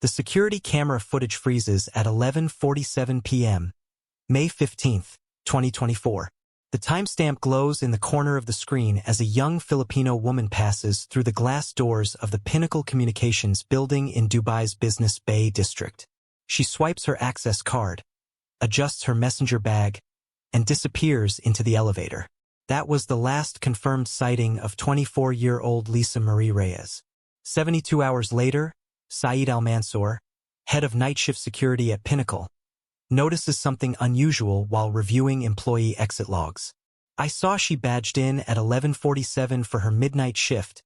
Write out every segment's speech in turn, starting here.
The security camera footage freezes at 11:47 p.m., May 15, 2024. The timestamp glows in the corner of the screen as a young Filipino woman passes through the glass doors of the Pinnacle Communications building in Dubai's Business Bay district. She swipes her access card, adjusts her messenger bag, and disappears into the elevator. That was the last confirmed sighting of 24-year-old Lisa Marie Reyes. 72 hours later, Saeed Al-Mansour, head of night shift security at Pinnacle, notices something unusual while reviewing employee exit logs. I saw she badged in at 11:47 for her midnight shift,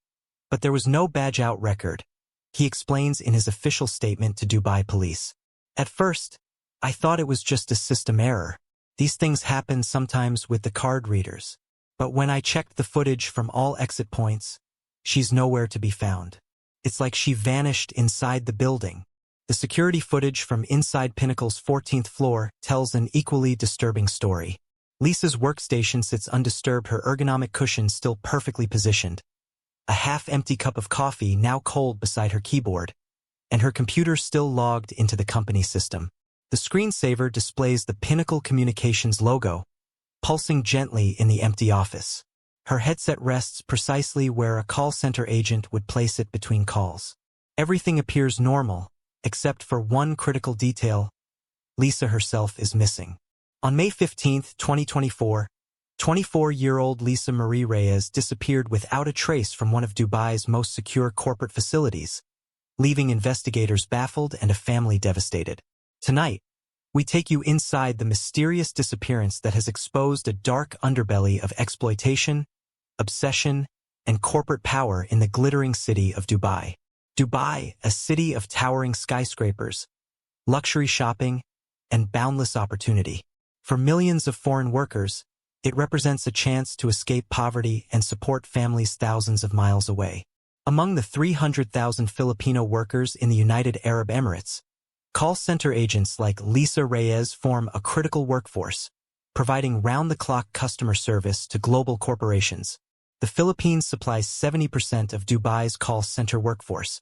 but there was no badge-out record, he explains in his official statement to Dubai police. At first, I thought it was just a system error. These things happen sometimes with the card readers. But when I checked the footage from all exit points, she's nowhere to be found. It's like she vanished inside the building. The security footage from inside Pinnacle's 14th floor tells an equally disturbing story. Lisa's workstation sits undisturbed, her ergonomic cushion still perfectly positioned, a half-empty cup of coffee now cold beside her keyboard, and her computer still logged into the company system. The screensaver displays the Pinnacle Communications logo, pulsing gently in the empty office. Her headset rests precisely where a call center agent would place it between calls. Everything appears normal, except for one critical detail: Lisa herself is missing. On May 15, 2024, 24-year-old Lisa Marie Reyes disappeared without a trace from one of Dubai's most secure corporate facilities, leaving investigators baffled and a family devastated. Tonight, we take you inside the mysterious disappearance that has exposed a dark underbelly of exploitation, obsession, and corporate power in the glittering city of Dubai. Dubai, a city of towering skyscrapers, luxury shopping, and boundless opportunity. For millions of foreign workers, it represents a chance to escape poverty and support families thousands of miles away. Among the 300,000 Filipino workers in the United Arab Emirates, call center agents like Lisa Reyes form a critical workforce, providing round-the-clock customer service to global corporations. The Philippines supplies 70% of Dubai's call center workforce,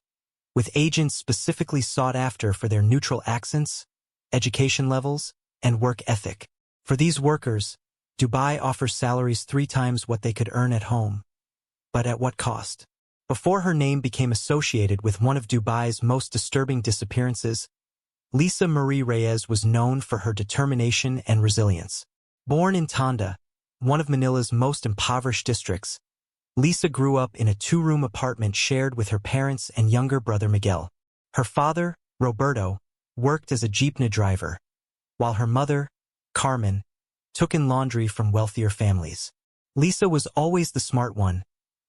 with agents specifically sought after for their neutral accents, education levels, and work ethic. For these workers, Dubai offers salaries 3 times what they could earn at home. But at what cost? Before her name became associated with one of Dubai's most disturbing disappearances, Lisa Marie Reyes was known for her determination and resilience. Born in Tondo, one of Manila's most impoverished districts, Lisa grew up in a 2-room apartment shared with her parents and younger brother Miguel. Her father, Roberto, worked as a jeepney driver, while her mother, Carmen, took in laundry from wealthier families. Lisa was always the smart one,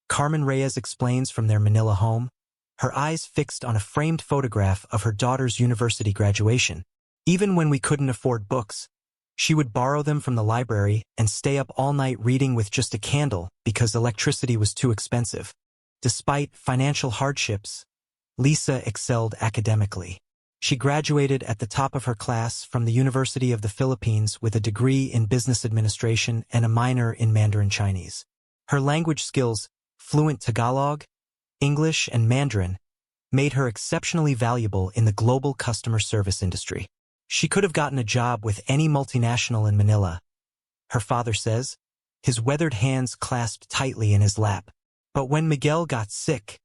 Carmen Reyes explains from their Manila home, her eyes fixed on a framed photograph of her daughter's university graduation. Even when we couldn't afford books, she would borrow them from the library and stay up all night reading with just a candle because electricity was too expensive. Despite financial hardships, Lisa excelled academically. She graduated at the top of her class from the University of the Philippines with a degree in business administration and a minor in Mandarin Chinese. Her language skills, fluent Tagalog, English, and Mandarin, made her exceptionally valuable in the global customer service industry. She could have gotten a job with any multinational in Manila, her father says, his weathered hands clasped tightly in his lap. But when Miguel got sick,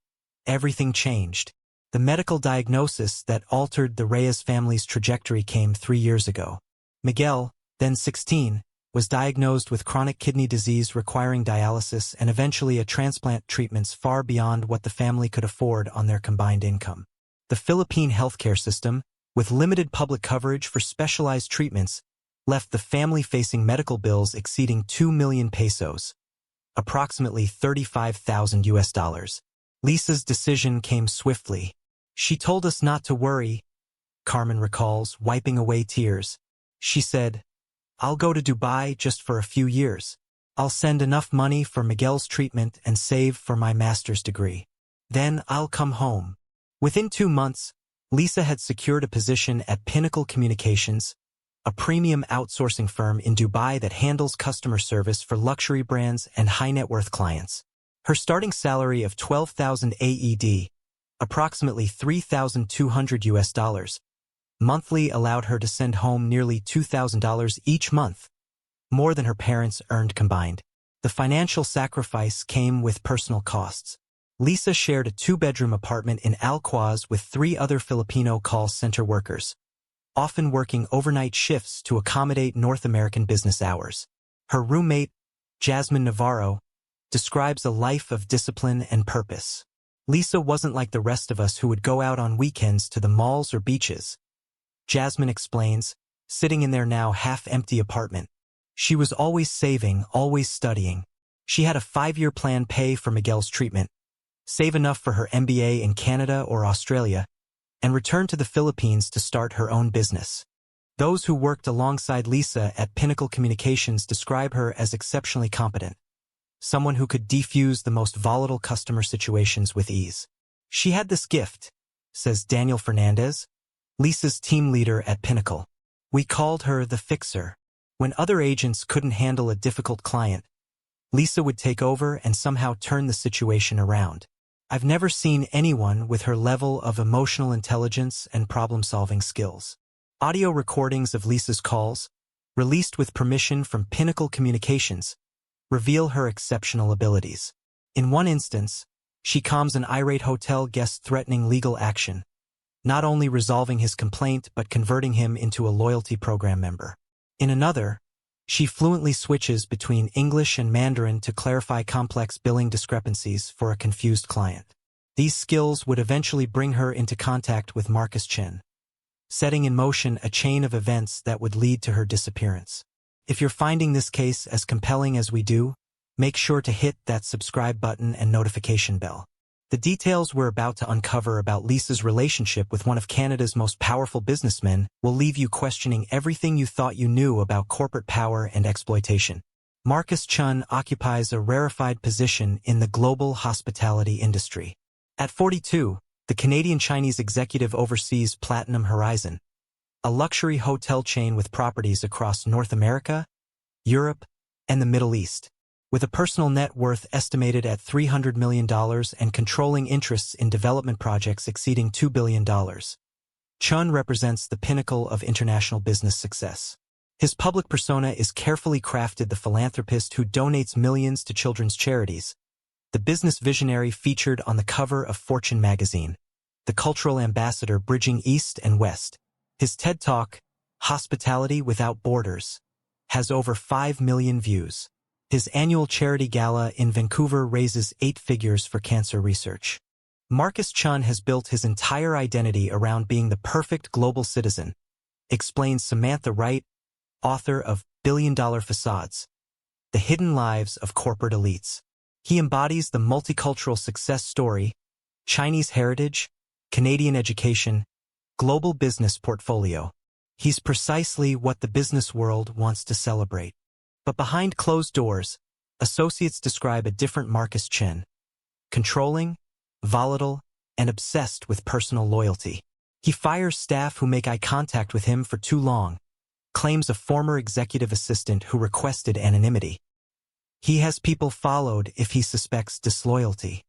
everything changed. The medical diagnosis that altered the Reyes family's trajectory came 3 years ago. Miguel, then 16, was diagnosed with chronic kidney disease requiring dialysis and eventually a transplant, treatments far beyond what the family could afford on their combined income. The Philippine healthcare system, with limited public coverage for specialized treatments, left the family facing medical bills exceeding 2 million pesos, approximately $35,000. Lisa's decision came swiftly. She told us not to worry, Carmen recalls, wiping away tears. She said, "I'll go to Dubai just for a few years. I'll send enough money for Miguel's treatment and save for my master's degree. Then I'll come home." Within 2 months, Lisa had secured a position at Pinnacle Communications, a premium outsourcing firm in Dubai that handles customer service for luxury brands and high-net-worth clients. Her starting salary of 12,000 AED, approximately $3,200 monthly, allowed her to send home nearly $2,000 each month, more than her parents earned combined. The financial sacrifice came with personal costs. Lisa shared a 2-bedroom apartment in Alquaz with 3 other Filipino call center workers, often working overnight shifts to accommodate North American business hours. Her roommate, Jasmine Navarro, describes a life of discipline and purpose. Lisa wasn't like the rest of us who would go out on weekends to the malls or beaches. Jasmine explains, sitting in their now half-empty apartment. She was always saving, always studying. She had a 5-year plan: pay for Miguel's treatment, save enough for her MBA in Canada or Australia, and return to the Philippines to start her own business. Those who worked alongside Lisa at Pinnacle Communications describe her as exceptionally competent, someone who could defuse the most volatile customer situations with ease. She had this gift, says Daniel Fernandez, Lisa's team leader at Pinnacle. We called her the fixer. When other agents couldn't handle a difficult client, Lisa would take over and somehow turn the situation around. I've never seen anyone with her level of emotional intelligence and problem-solving skills. Audio recordings of Lisa's calls, released with permission from Pinnacle Communications, reveal her exceptional abilities. In one instance, she calms an irate hotel guest threatening legal action, not only resolving his complaint but converting him into a loyalty program member. In another, she fluently switches between English and Mandarin to clarify complex billing discrepancies for a confused client. These skills would eventually bring her into contact with Marcus Chen, setting in motion a chain of events that would lead to her disappearance. If you're finding this case as compelling as we do, make sure to hit that subscribe button and notification bell. The details we're about to uncover about Lisa's relationship with one of Canada's most powerful businessmen will leave you questioning everything you thought you knew about corporate power and exploitation. Marcus Chen occupies a rarefied position in the global hospitality industry. At 42, the Canadian-Chinese executive oversees Platinum Horizon, a luxury hotel chain with properties across North America, Europe, and the Middle East. With a personal net worth estimated at $300 million and controlling interests in development projects exceeding $2 billion, Chen represents the pinnacle of international business success. His public persona is carefully crafted: the philanthropist who donates millions to children's charities, the business visionary featured on the cover of Fortune magazine, the cultural ambassador bridging East and West. His TED Talk, Hospitality Without Borders, has over 5 million views. His annual charity gala in Vancouver raises 8 figures for cancer research. Marcus Chen has built his entire identity around being the perfect global citizen, explains Samantha Wright, author of Billion-Dollar Facades, The Hidden Lives of Corporate Elites. He embodies the multicultural success story: Chinese heritage, Canadian education, global business portfolio. He's precisely what the business world wants to celebrate. But behind closed doors, associates describe a different Marcus Chen: controlling, volatile, and obsessed with personal loyalty. He fires staff who make eye contact with him for too long, claims a former executive assistant who requested anonymity. He has people followed if he suspects disloyalty.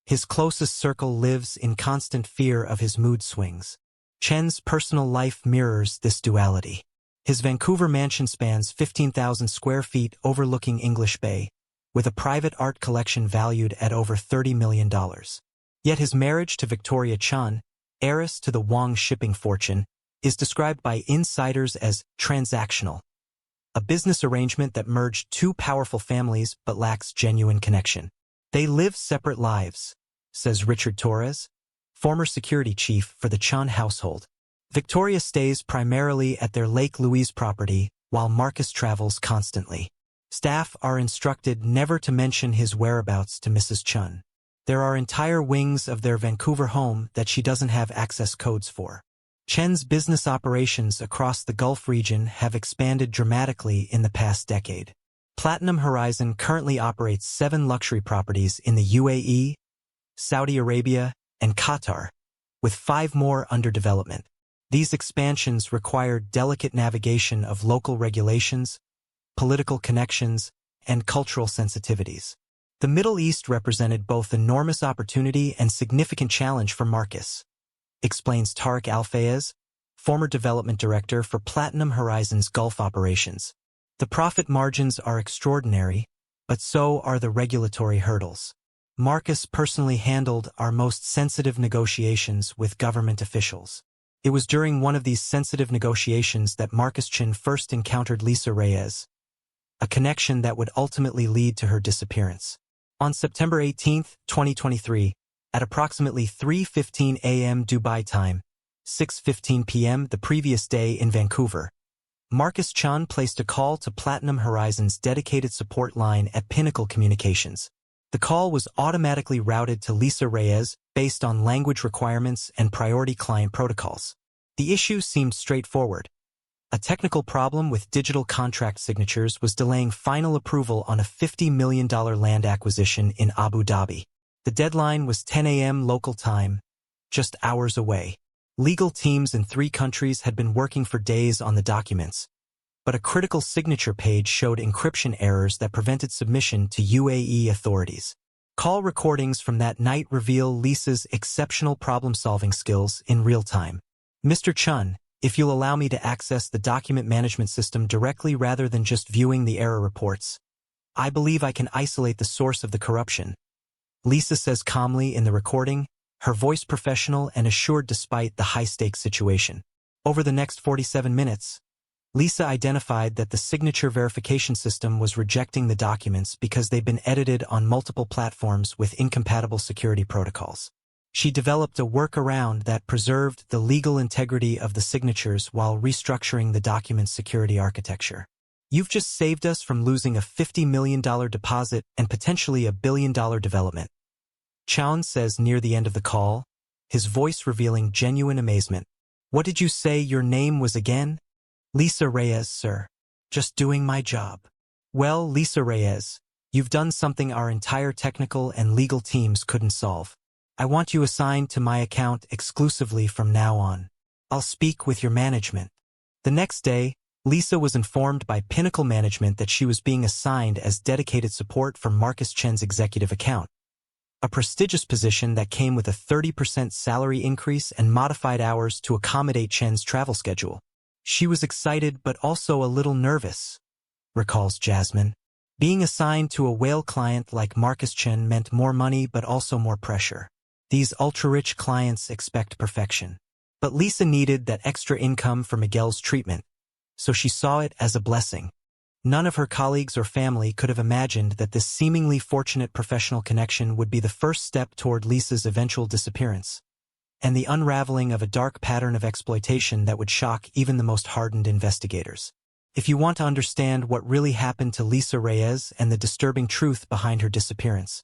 His closest circle lives in constant fear of his mood swings. Chen's personal life mirrors this duality. His Vancouver mansion spans 15,000 square feet overlooking English Bay, with a private art collection valued at over $30 million. Yet his marriage to Victoria Chen, heiress to the Wang shipping fortune, is described by insiders as transactional, a business arrangement that merged 2 powerful families but lacks genuine connection. They live separate lives, says Richard Torres, former security chief for the Chen household. Victoria stays primarily at their Lake Louise property, while Marcus travels constantly. Staff are instructed never to mention his whereabouts to Mrs. Chen. There are entire wings of their Vancouver home that she doesn't have access codes for. Chen's business operations across the Gulf region have expanded dramatically in the past decade. Platinum Horizon currently operates 7 luxury properties in the UAE, Saudi Arabia, and Qatar, with 5 more under development. These expansions require delicate navigation of local regulations, political connections, and cultural sensitivities. The Middle East represented both enormous opportunity and significant challenge for Marcus, explains Tariq Al-Fayez, former development director for Platinum Horizons Gulf operations. The profit margins are extraordinary, but so are the regulatory hurdles. Marcus personally handled our most sensitive negotiations with government officials. It was during one of these sensitive negotiations that Marcus Chen first encountered Lisa Reyes, a connection that would ultimately lead to her disappearance. On September 18, 2023, at approximately 3:15 a.m. Dubai time, 6:15 p.m. the previous day in Vancouver, Marcus Chen placed a call to Platinum Horizons' dedicated support line at Pinnacle Communications. The call was automatically routed to Lisa Reyes based on language requirements and priority client protocols. The issue seemed straightforward. A technical problem with digital contract signatures was delaying final approval on a $50 million land acquisition in Abu Dhabi. The deadline was 10 a.m. local time, just hours away. Legal teams in 3 countries had been working for days on the documents, but a critical signature page showed encryption errors that prevented submission to UAE authorities. Call recordings from that night reveal Lisa's exceptional problem-solving skills in real time. Mr. Chen, if you'll allow me to access the document management system directly rather than just viewing the error reports, I believe I can isolate the source of the corruption. Lisa says calmly in the recording, her voice professional and assured despite the high-stakes situation. Over the next 47 minutes, Lisa identified that the signature verification system was rejecting the documents because they'd been edited on multiple platforms with incompatible security protocols. She developed a workaround that preserved the legal integrity of the signatures while restructuring the document's security architecture. You've just saved us from losing a $50 million deposit and potentially $1 billion development, Chen says near the end of the call, his voice revealing genuine amazement. What did you say your name was again? Lisa Reyes, sir. Just doing my job. Well, Lisa Reyes, you've done something our entire technical and legal teams couldn't solve. I want you assigned to my account exclusively from now on. I'll speak with your management. The next day, Lisa was informed by Pinnacle management that she was being assigned as dedicated support for Marcus Chen's executive account, a prestigious position that came with a 30% salary increase and modified hours to accommodate Chen's travel schedule. She was excited but also a little nervous, recalls Jasmine. Being assigned to a whale client like Marcus Chen meant more money but also more pressure. These ultra-rich clients expect perfection. But Lisa needed that extra income for Miguel's treatment, so she saw it as a blessing. None of her colleagues or family could have imagined that this seemingly fortunate professional connection would be the first step toward Lisa's eventual disappearance, and the unraveling of a dark pattern of exploitation that would shock even the most hardened investigators. If you want to understand what really happened to Lisa Reyes and the disturbing truth behind her disappearance,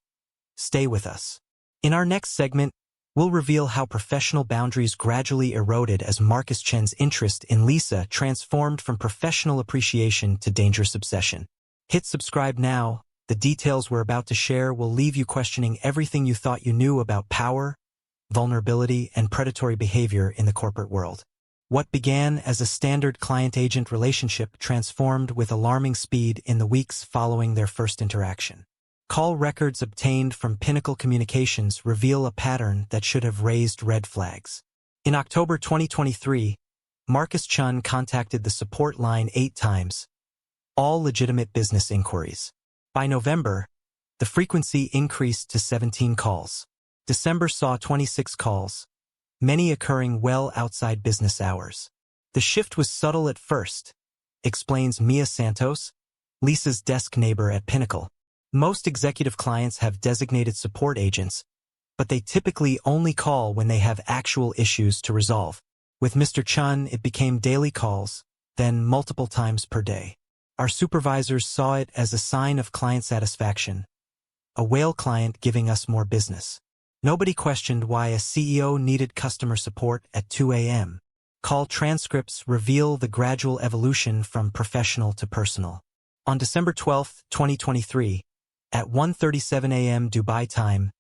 stay with us. In our next segment, we'll reveal how professional boundaries gradually eroded as Marcus Chen's interest in Lisa transformed from professional appreciation to dangerous obsession. Hit subscribe now. The details we're about to share will leave you questioning everything you thought you knew about power, vulnerability, and predatory behavior in the corporate world. What began as a standard client-agent relationship transformed with alarming speed in the weeks following their first interaction. Call records obtained from Pinnacle Communications reveal a pattern that should have raised red flags. In October 2023, Marcus Chen contacted the support line 8 times, all legitimate business inquiries. By November, the frequency increased to 17 calls. December saw 26 calls, many occurring well outside business hours. The shift was subtle at first, explains Mia Santos, Lisa's desk neighbor at Pinnacle. Most executive clients have designated support agents, but they typically only call when they have actual issues to resolve. With Mr. Chen, it became daily calls, then multiple times per day. Our supervisors saw it as a sign of client satisfaction, a whale client giving us more business. Nobody questioned why a CEO needed customer support at 2 a.m. Call transcripts reveal the gradual evolution from professional to personal. On December 12, 2023, at 1:37 a.m. Dubai time,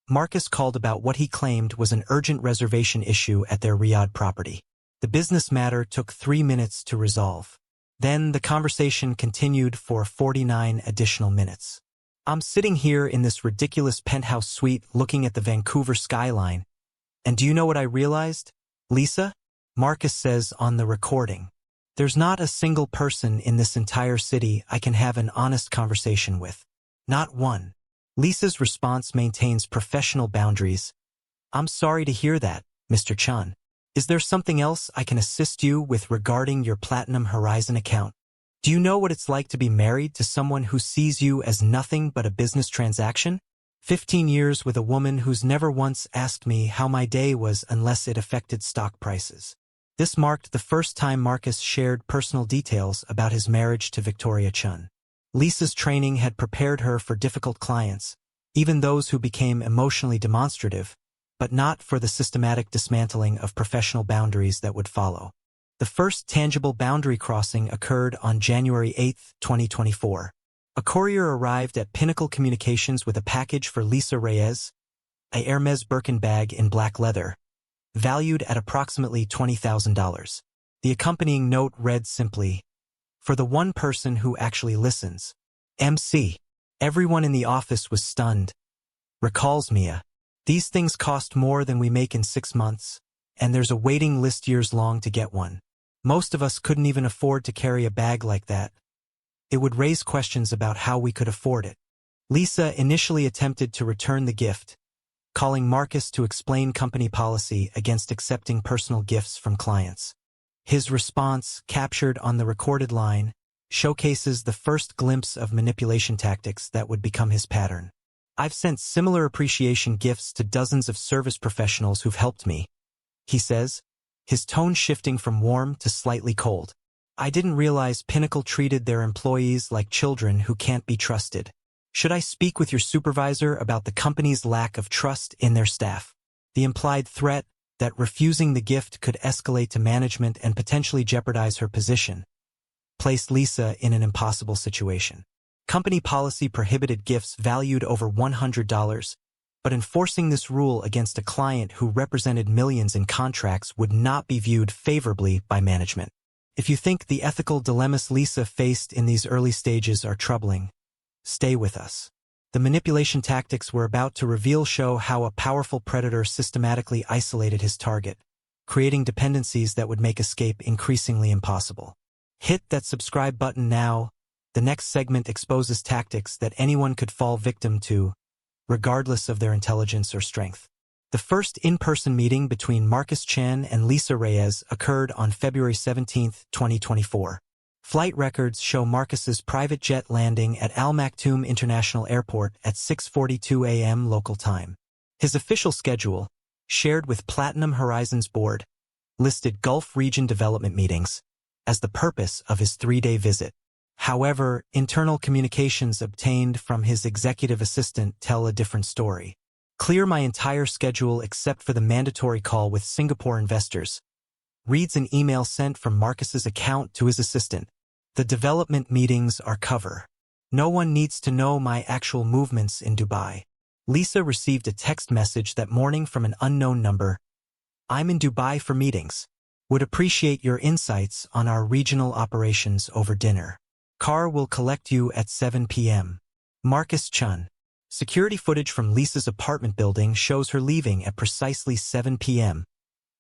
Marcus called about what he claimed was an urgent reservation issue at their Riyadh property. The business matter took 3 minutes to resolve. Then the conversation continued for 49 additional minutes. I'm sitting here in this ridiculous penthouse suite looking at the Vancouver skyline. And do you know what I realized? Lisa? Marcus says on the recording. There's not a single person in this entire city I can have an honest conversation with. Not one. Lisa's response maintains professional boundaries. I'm sorry to hear that, Mr. Chen. Is there something else I can assist you with regarding your Platinum Horizon account? Do you know what it's like to be married to someone who sees you as nothing but a business transaction? 15 years with a woman who's never once asked me how my day was unless it affected stock prices. This marked the first time Marcus shared personal details about his marriage to Victoria Chen. Lisa's training had prepared her for difficult clients, even those who became emotionally demonstrative, but not for the systematic dismantling of professional boundaries that would follow. The first tangible boundary crossing occurred on January 8, 2024. A courier arrived at Pinnacle Communications with a package for Lisa Reyes, a Hermes Birkin bag in black leather, valued at approximately $20,000. The accompanying note read simply, "For the one person who actually listens. MC." Everyone in the office was stunned. Recalls Mia. These things cost more than we make in 6 months, and there's a waiting list years long to get one. Most of us couldn't even afford to carry a bag like that. It would raise questions about how we could afford it. Lisa initially attempted to return the gift, calling Marcus to explain company policy against accepting personal gifts from clients. His response, captured on the recorded line, showcases the first glimpse of manipulation tactics that would become his pattern. "I've sent similar appreciation gifts to dozens of service professionals who've helped me," he says, his tone shifting from warm to slightly cold. "I didn't realize Pinnacle treated their employees like children who can't be trusted. Should I speak with your supervisor about the company's lack of trust in their staff?" The implied threat that refusing the gift could escalate to management and potentially jeopardize her position placed Lisa in an impossible situation. Company policy prohibited gifts valued over $100, but enforcing this rule against a client who represented millions in contracts would not be viewed favorably by management. If you think the ethical dilemmas Lisa faced in these early stages are troubling, stay with us. The manipulation tactics we're about to reveal show how a powerful predator systematically isolated his target, creating dependencies that would make escape increasingly impossible. Hit that subscribe button now. The next segment exposes tactics that anyone could fall victim to, regardless of their intelligence or strength. The first in-person meeting between Marcus Chen and Lisa Reyes occurred on February 17, 2024. Flight records show Marcus's private jet landing at Al Maktoum International Airport at 6:42 a.m. local time. His official schedule, shared with Platinum Horizon's board, listed Gulf region development meetings as the purpose of his 3-day visit. However, internal communications obtained from his executive assistant tell a different story. "Clear my entire schedule except for the mandatory call with Singapore investors," reads an email sent from Marcus's account to his assistant. "The development meetings are cover. No one needs to know my actual movements in Dubai." Lisa received a text message that morning from an unknown number. "I'm in Dubai for meetings. Would appreciate your insights on our regional operations over dinner. Car will collect you at 7 p.m. Marcus Chen. Security footage from Lisa's apartment building shows her leaving at precisely 7 p.m.,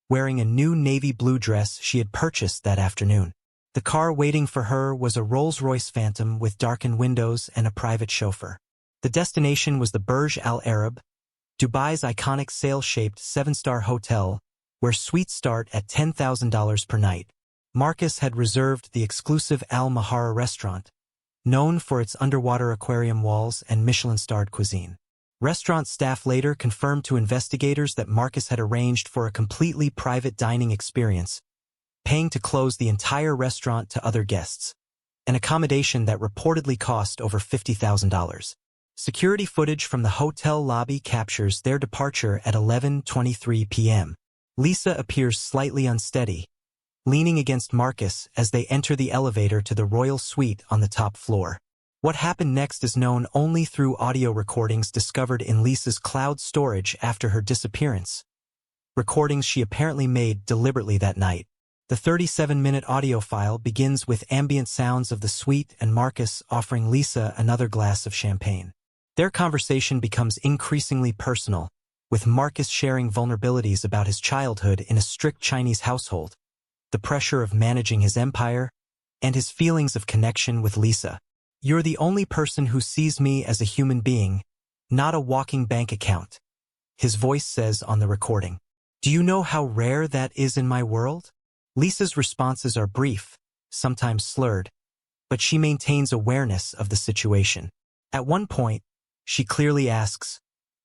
wearing a new navy blue dress she had purchased that afternoon. The car waiting for her was a Rolls-Royce Phantom with darkened windows and a private chauffeur. The destination was the Burj Al Arab, Dubai's iconic sail-shaped 7-star hotel, where suites start at $10,000 per night. Marcus had reserved the exclusive Al Mahara restaurant, known for its underwater aquarium walls and Michelin-starred cuisine. Restaurant staff later confirmed to investigators that Marcus had arranged for a completely private dining experience, paying to close the entire restaurant to other guests, an accommodation that reportedly cost over $50,000. Security footage from the hotel lobby captures their departure at 11:23 p.m. Lisa appears slightly unsteady, leaning against Marcus as they enter the elevator to the royal suite on the top floor. What happened next is known only through audio recordings discovered in Lisa's cloud storage after her disappearance, recordings she apparently made deliberately that night. The 37-minute audio file begins with ambient sounds of the suite and Marcus offering Lisa another glass of champagne. Their conversation becomes increasingly personal, with Marcus sharing vulnerabilities about his childhood in a strict Chinese household, the pressure of managing his empire, and his feelings of connection with Lisa. "You're the only person who sees me as a human being, not a walking bank account," his voice says on the recording. "Do you know how rare that is in my world?" Lisa's responses are brief, sometimes slurred, but she maintains awareness of the situation. At one point, she clearly asks,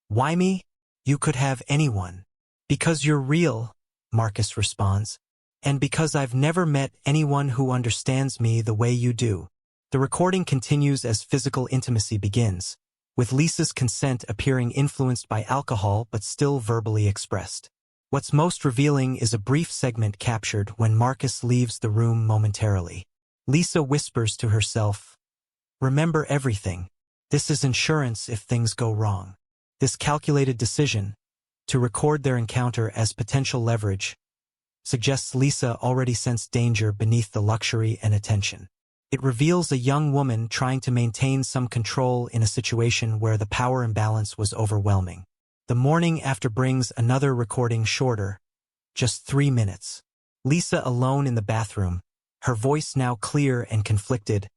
"Why me? You could have anyone." "Because you're real," Marcus responds, "and because I've never met anyone who understands me the way you do." The recording continues as physical intimacy begins, with Lisa's consent appearing influenced by alcohol but still verbally expressed. What's most revealing is a brief segment captured when Marcus leaves the room momentarily. Lisa whispers to herself, "Remember everything. This is insurance if things go wrong." This calculated decision, to record their encounter as potential leverage, suggests Lisa already sensed danger beneath the luxury and attention. It reveals a young woman trying to maintain some control in a situation where the power imbalance was overwhelming. The morning after brings another recording shorter, just 3 minutes. Lisa alone in the bathroom, her voice now clear and conflicted.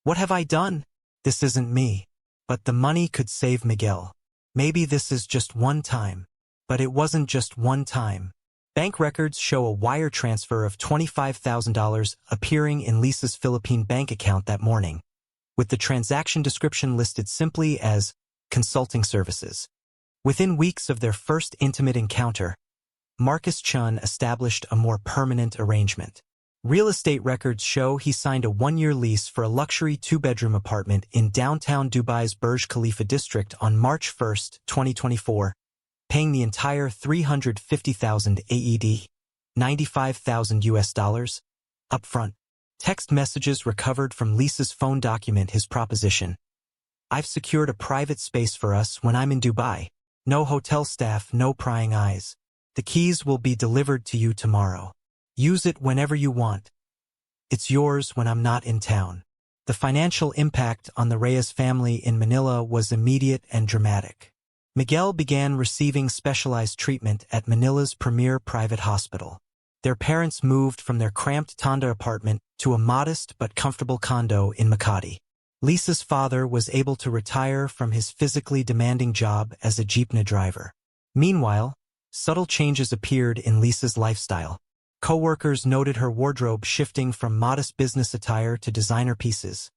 "What have I done? This isn't me. But the money could save Miguel. Maybe this is just one time." But it wasn't just one time. Bank records show a wire transfer of $25,000 appearing in Lisa's Philippine bank account that morning, with the transaction description listed simply as consulting services. Within weeks of their first intimate encounter, Marcus Chen established a more permanent arrangement. Real estate records show he signed a 1-year lease for a luxury 2-bedroom apartment in downtown Dubai's Burj Khalifa district on March 1, 2024, paying the entire 350,000 AED, $95,000 US, upfront. Text messages recovered from Lisa's phone document his proposition. "I've secured a private space for us when I'm in Dubai. No hotel staff, no prying eyes. The keys will be delivered to you tomorrow. Use it whenever you want. It's yours when I'm not in town." The financial impact on the Reyes family in Manila was immediate and dramatic. Miguel began receiving specialized treatment at Manila's premier private hospital. Their parents moved from their cramped Tondo apartment to a modest but comfortable condo in Makati. Lisa's father was able to retire from his physically demanding job as a jeepney driver. Meanwhile, subtle changes appeared in Lisa's lifestyle. Coworkers noted her wardrobe shifting from modest business attire to designer pieces.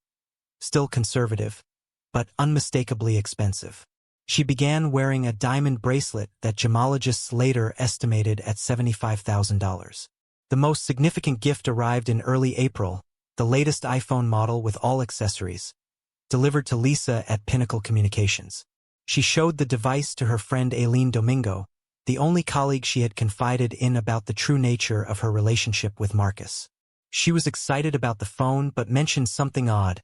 Still conservative, but unmistakably expensive. She began wearing a diamond bracelet that gemologists later estimated at $75,000. The most significant gift arrived in early April, the latest iPhone model with all accessories, delivered to Lisa at Pinnacle Communications. She showed the device to her friend Aileen Domingo, the only colleague she had confided in about the true nature of her relationship with Marcus. She was excited about the phone but mentioned something odd.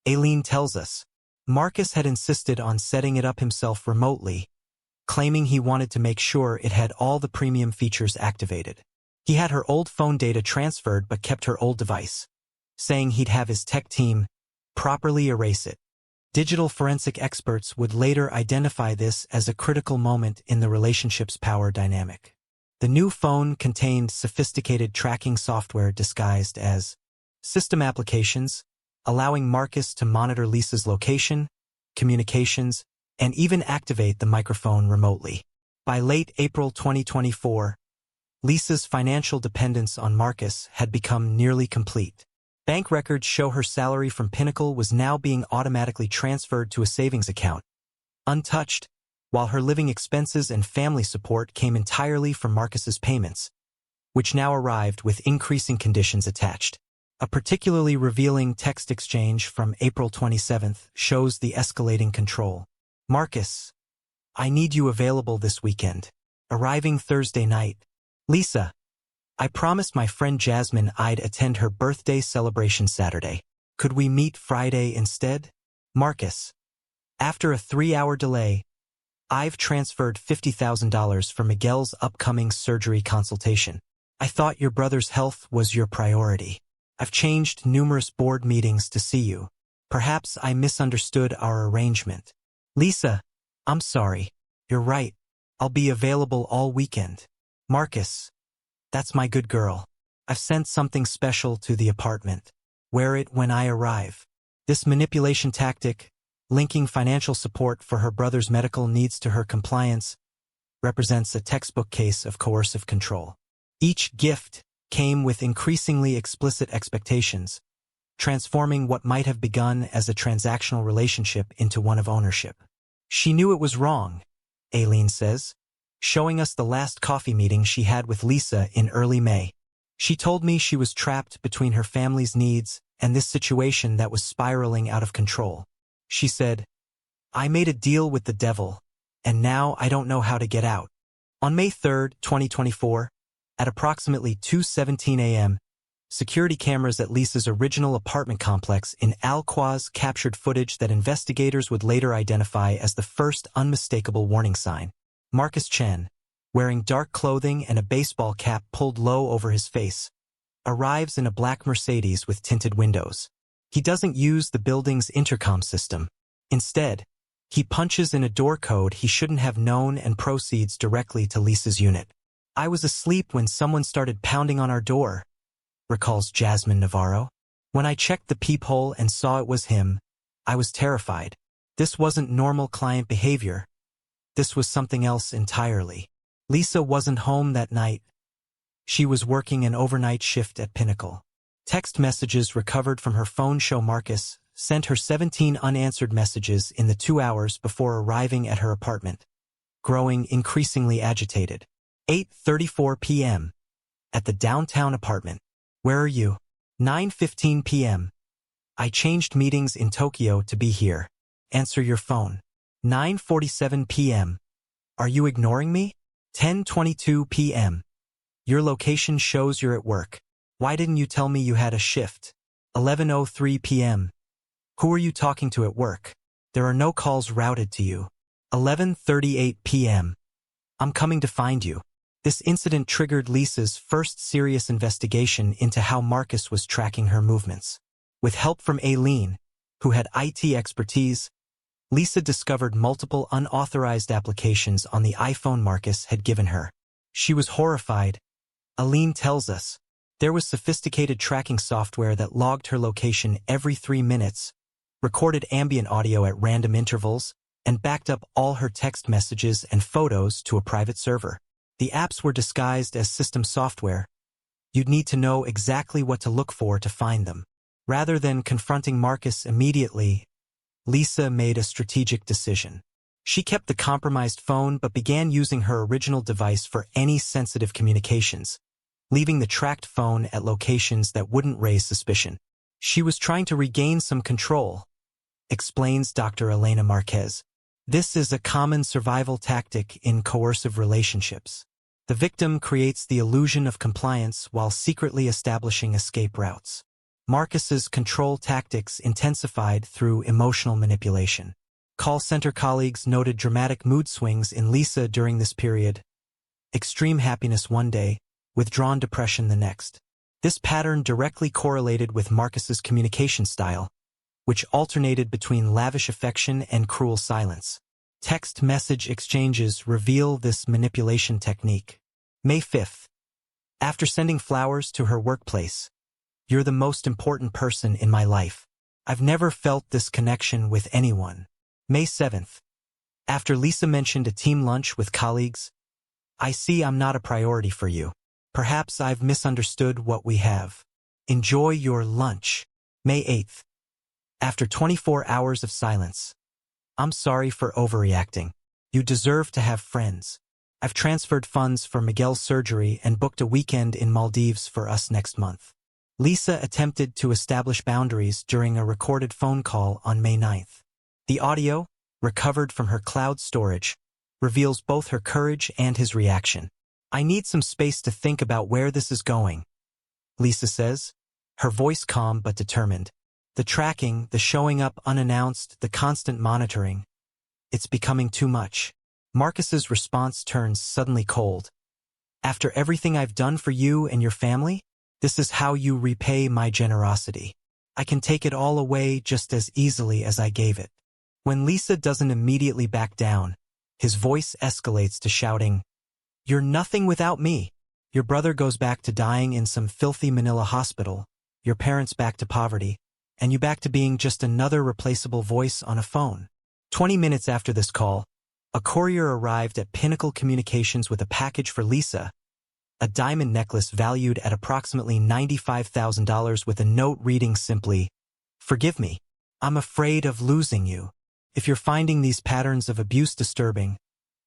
Aileen tells us, Marcus had insisted on setting it up himself remotely, claiming he wanted to make sure it had all the premium features activated. He had her old phone data transferred but kept her old device, saying he'd have his tech team properly erase it. Digital forensic experts would later identify this as a critical moment in the relationship's power dynamic. The new phone contained sophisticated tracking software disguised as system applications, allowing Marcus to monitor Lisa's location, communications, and even activate the microphone remotely. By late April 2024, Lisa's financial dependence on Marcus had become nearly complete. Bank records show her salary from Pinnacle was now being automatically transferred to a savings account, untouched, while her living expenses and family support came entirely from Marcus's payments, which now arrived with increasing conditions attached. A particularly revealing text exchange from April 27th shows the escalating control. Marcus, I need you available this weekend. Arriving Thursday night. Lisa, I promised my friend Jasmine I'd attend her birthday celebration Saturday. Could we meet Friday instead? Marcus, after a 3-hour delay, I've transferred $50,000 for Miguel's upcoming surgery consultation. I thought your brother's health was your priority. I've changed numerous board meetings to see you. Perhaps I misunderstood our arrangement. Lisa, I'm sorry. You're right. I'll be available all weekend. Marcus, that's my good girl. I've sent something special to the apartment. Wear it when I arrive. This manipulation tactic, linking financial support for her brother's medical needs to her compliance, represents a textbook case of coercive control. Each gift came with increasingly explicit expectations, transforming what might have begun as a transactional relationship into one of ownership. She knew it was wrong, Aileen says, showing us the last coffee meeting she had with Lisa in early May. She told me she was trapped between her family's needs and this situation that was spiraling out of control. She said, "I made a deal with the devil, and now I don't know how to get out." On May 3, 2024, at approximately 2:17 a.m., security cameras at Lisa's original apartment complex in Alquaz captured footage that investigators would later identify as the first unmistakable warning sign. Marcus Chen, wearing dark clothing and a baseball cap pulled low over his face, arrives in a black Mercedes with tinted windows. He doesn't use the building's intercom system. Instead, he punches in a door code he shouldn't have known and proceeds directly to Lisa's unit. "I was asleep when someone started pounding on our door," recalls Jasmine Navarro. "When I checked the peephole and saw it was him, I was terrified. This wasn't normal client behavior. This was something else entirely." Lisa wasn't home that night. She was working an overnight shift at Pinnacle. Text messages recovered from her phone show Marcus sent her 17 unanswered messages in the 2 hours before arriving at her apartment, growing increasingly agitated. 8:34 p.m. At the downtown apartment. "Where are you?" 9:15 p.m. "I changed meetings in Tokyo to be here. Answer your phone." 9:47 p.m. "Are you ignoring me?" 10:22 p.m. "Your location shows you're at work. Why didn't you tell me you had a shift?" 11:03 p.m. "Who are you talking to at work? There are no calls routed to you." 11:38 p.m. "I'm coming to find you." This incident triggered Lisa's first serious investigation into how Marcus was tracking her movements. With help from Aileen, who had IT expertise, Lisa discovered multiple unauthorized applications on the iPhone Marcus had given her. She was horrified. Aileen tells us, there was sophisticated tracking software that logged her location every 3 minutes, recorded ambient audio at random intervals, and backed up all her text messages and photos to a private server. The apps were disguised as system software. You'd need to know exactly what to look for to find them. Rather than confronting Marcus immediately, Lisa made a strategic decision. She kept the compromised phone but began using her original device for any sensitive communications, leaving the tracked phone at locations that wouldn't raise suspicion. She was trying to regain some control, explains Dr. Elena Marquez. This is a common survival tactic in coercive relationships. The victim creates the illusion of compliance while secretly establishing escape routes. Marcus's control tactics intensified through emotional manipulation. Call center colleagues noted dramatic mood swings in Lisa during this period. Extreme happiness one day, withdrawn depression the next. This pattern directly correlated with Marcus's communication style, which alternated between lavish affection and cruel silence. Text message exchanges reveal this manipulation technique. May 5th. After sending flowers to her workplace, "You're the most important person in my life. I've never felt this connection with anyone." May 7th. After Lisa mentioned a team lunch with colleagues, "I see I'm not a priority for you. Perhaps I've misunderstood what we have. Enjoy your lunch." May 8th. After 24 hours of silence, "I'm sorry for overreacting. You deserve to have friends. I've transferred funds for Miguel's surgery and booked a weekend in Maldives for us next month." Lisa attempted to establish boundaries during a recorded phone call on May 9th. The audio, recovered from her cloud storage, reveals both her courage and his reaction. "I need some space to think about where this is going," Lisa says, her voice calm but determined. The tracking, the showing up unannounced, the constant monitoring. It's becoming too much. Marcus's response turns suddenly cold. "After everything I've done for you and your family, this is how you repay my generosity. I can take it all away just as easily as I gave it." When Lisa doesn't immediately back down, his voice escalates to shouting, "You're nothing without me. Your brother goes back to dying in some filthy Manila hospital, your parents back to poverty, and you back to being just another replaceable voice on a phone." 20 minutes after this call, a courier arrived at Pinnacle Communications with a package for Lisa, a diamond necklace valued at approximately $95,000 with a note reading simply, "Forgive me. I'm afraid of losing you. If you're finding these patterns of abuse disturbing,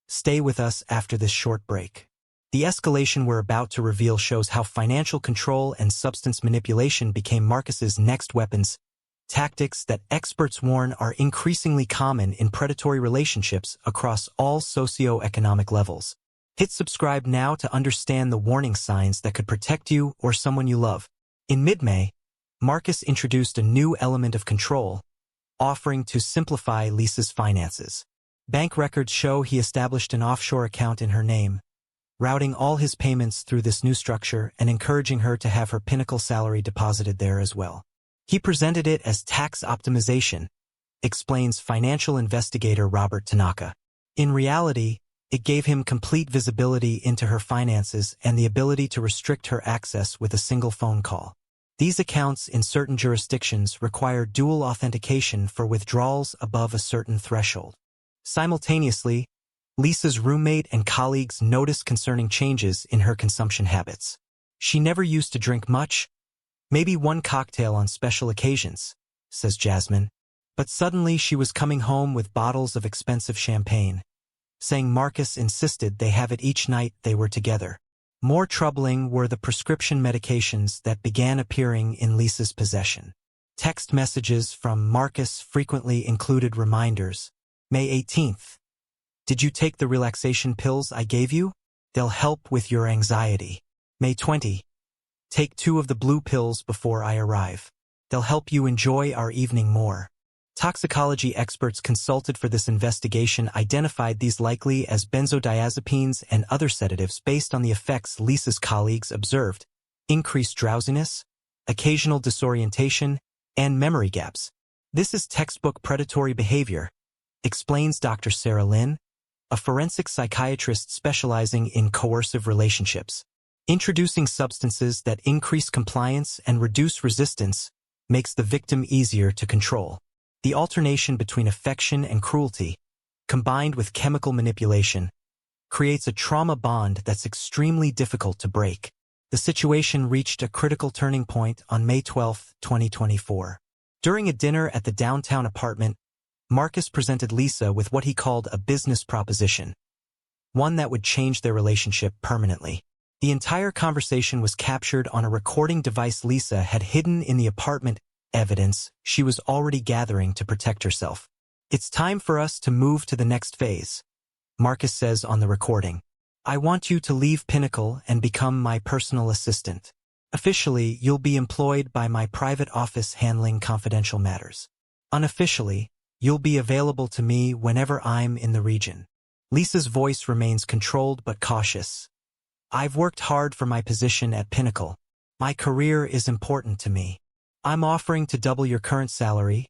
stay with us after this short break." The escalation we're about to reveal shows how financial control and substance manipulation became Marcus's next weapons, tactics that experts warn are increasingly common in predatory relationships across all socioeconomic levels. Hit subscribe now to understand the warning signs that could protect you or someone you love. In mid-May, Marcus introduced a new element of control, offering to simplify Lisa's finances. Bank records show he established an offshore account in her name, routing all his payments through this new structure and encouraging her to have her Pinnacle salary deposited there as well. He presented it as tax optimization, explains financial investigator Robert Tanaka. In reality, it gave him complete visibility into her finances and the ability to restrict her access with a single phone call. These accounts in certain jurisdictions require dual authentication for withdrawals above a certain threshold. Simultaneously, Lisa's roommate and colleagues noticed concerning changes in her consumption habits. She never used to drink much, maybe one cocktail on special occasions, says Jasmine, but suddenly she was coming home with bottles of expensive champagne, saying Marcus insisted they have it each night they were together. More troubling were the prescription medications that began appearing in Lisa's possession. Text messages from Marcus frequently included reminders. May 18th. Did you take the relaxation pills I gave you? They'll help with your anxiety. May 20. Take 2 of the blue pills before I arrive. They'll help you enjoy our evening more. Toxicology experts consulted for this investigation identified these likely as benzodiazepines and other sedatives based on the effects Lisa's colleagues observed: increased drowsiness, occasional disorientation, and memory gaps. This is textbook predatory behavior, explains Dr. Sarah Lin, a forensic psychiatrist specializing in coercive relationships. Introducing substances that increase compliance and reduce resistance makes the victim easier to control. The alternation between affection and cruelty, combined with chemical manipulation, creates a trauma bond that's extremely difficult to break. The situation reached a critical turning point on May 12, 2024. During a dinner at the downtown apartment, Marcus presented Lisa with what he called a business proposition, one that would change their relationship permanently. The entire conversation was captured on a recording device Lisa had hidden in the apartment, evidence she was already gathering to protect herself. "It's time for us to move to the next phase," Marcus says on the recording. "I want you to leave Pinnacle and become my personal assistant. Officially, you'll be employed by my private office handling confidential matters. Unofficially, you'll be available to me whenever I'm in the region." Lisa's voice remains controlled but cautious. "I've worked hard for my position at Pinnacle. My career is important to me. I'm offering to double your current salary,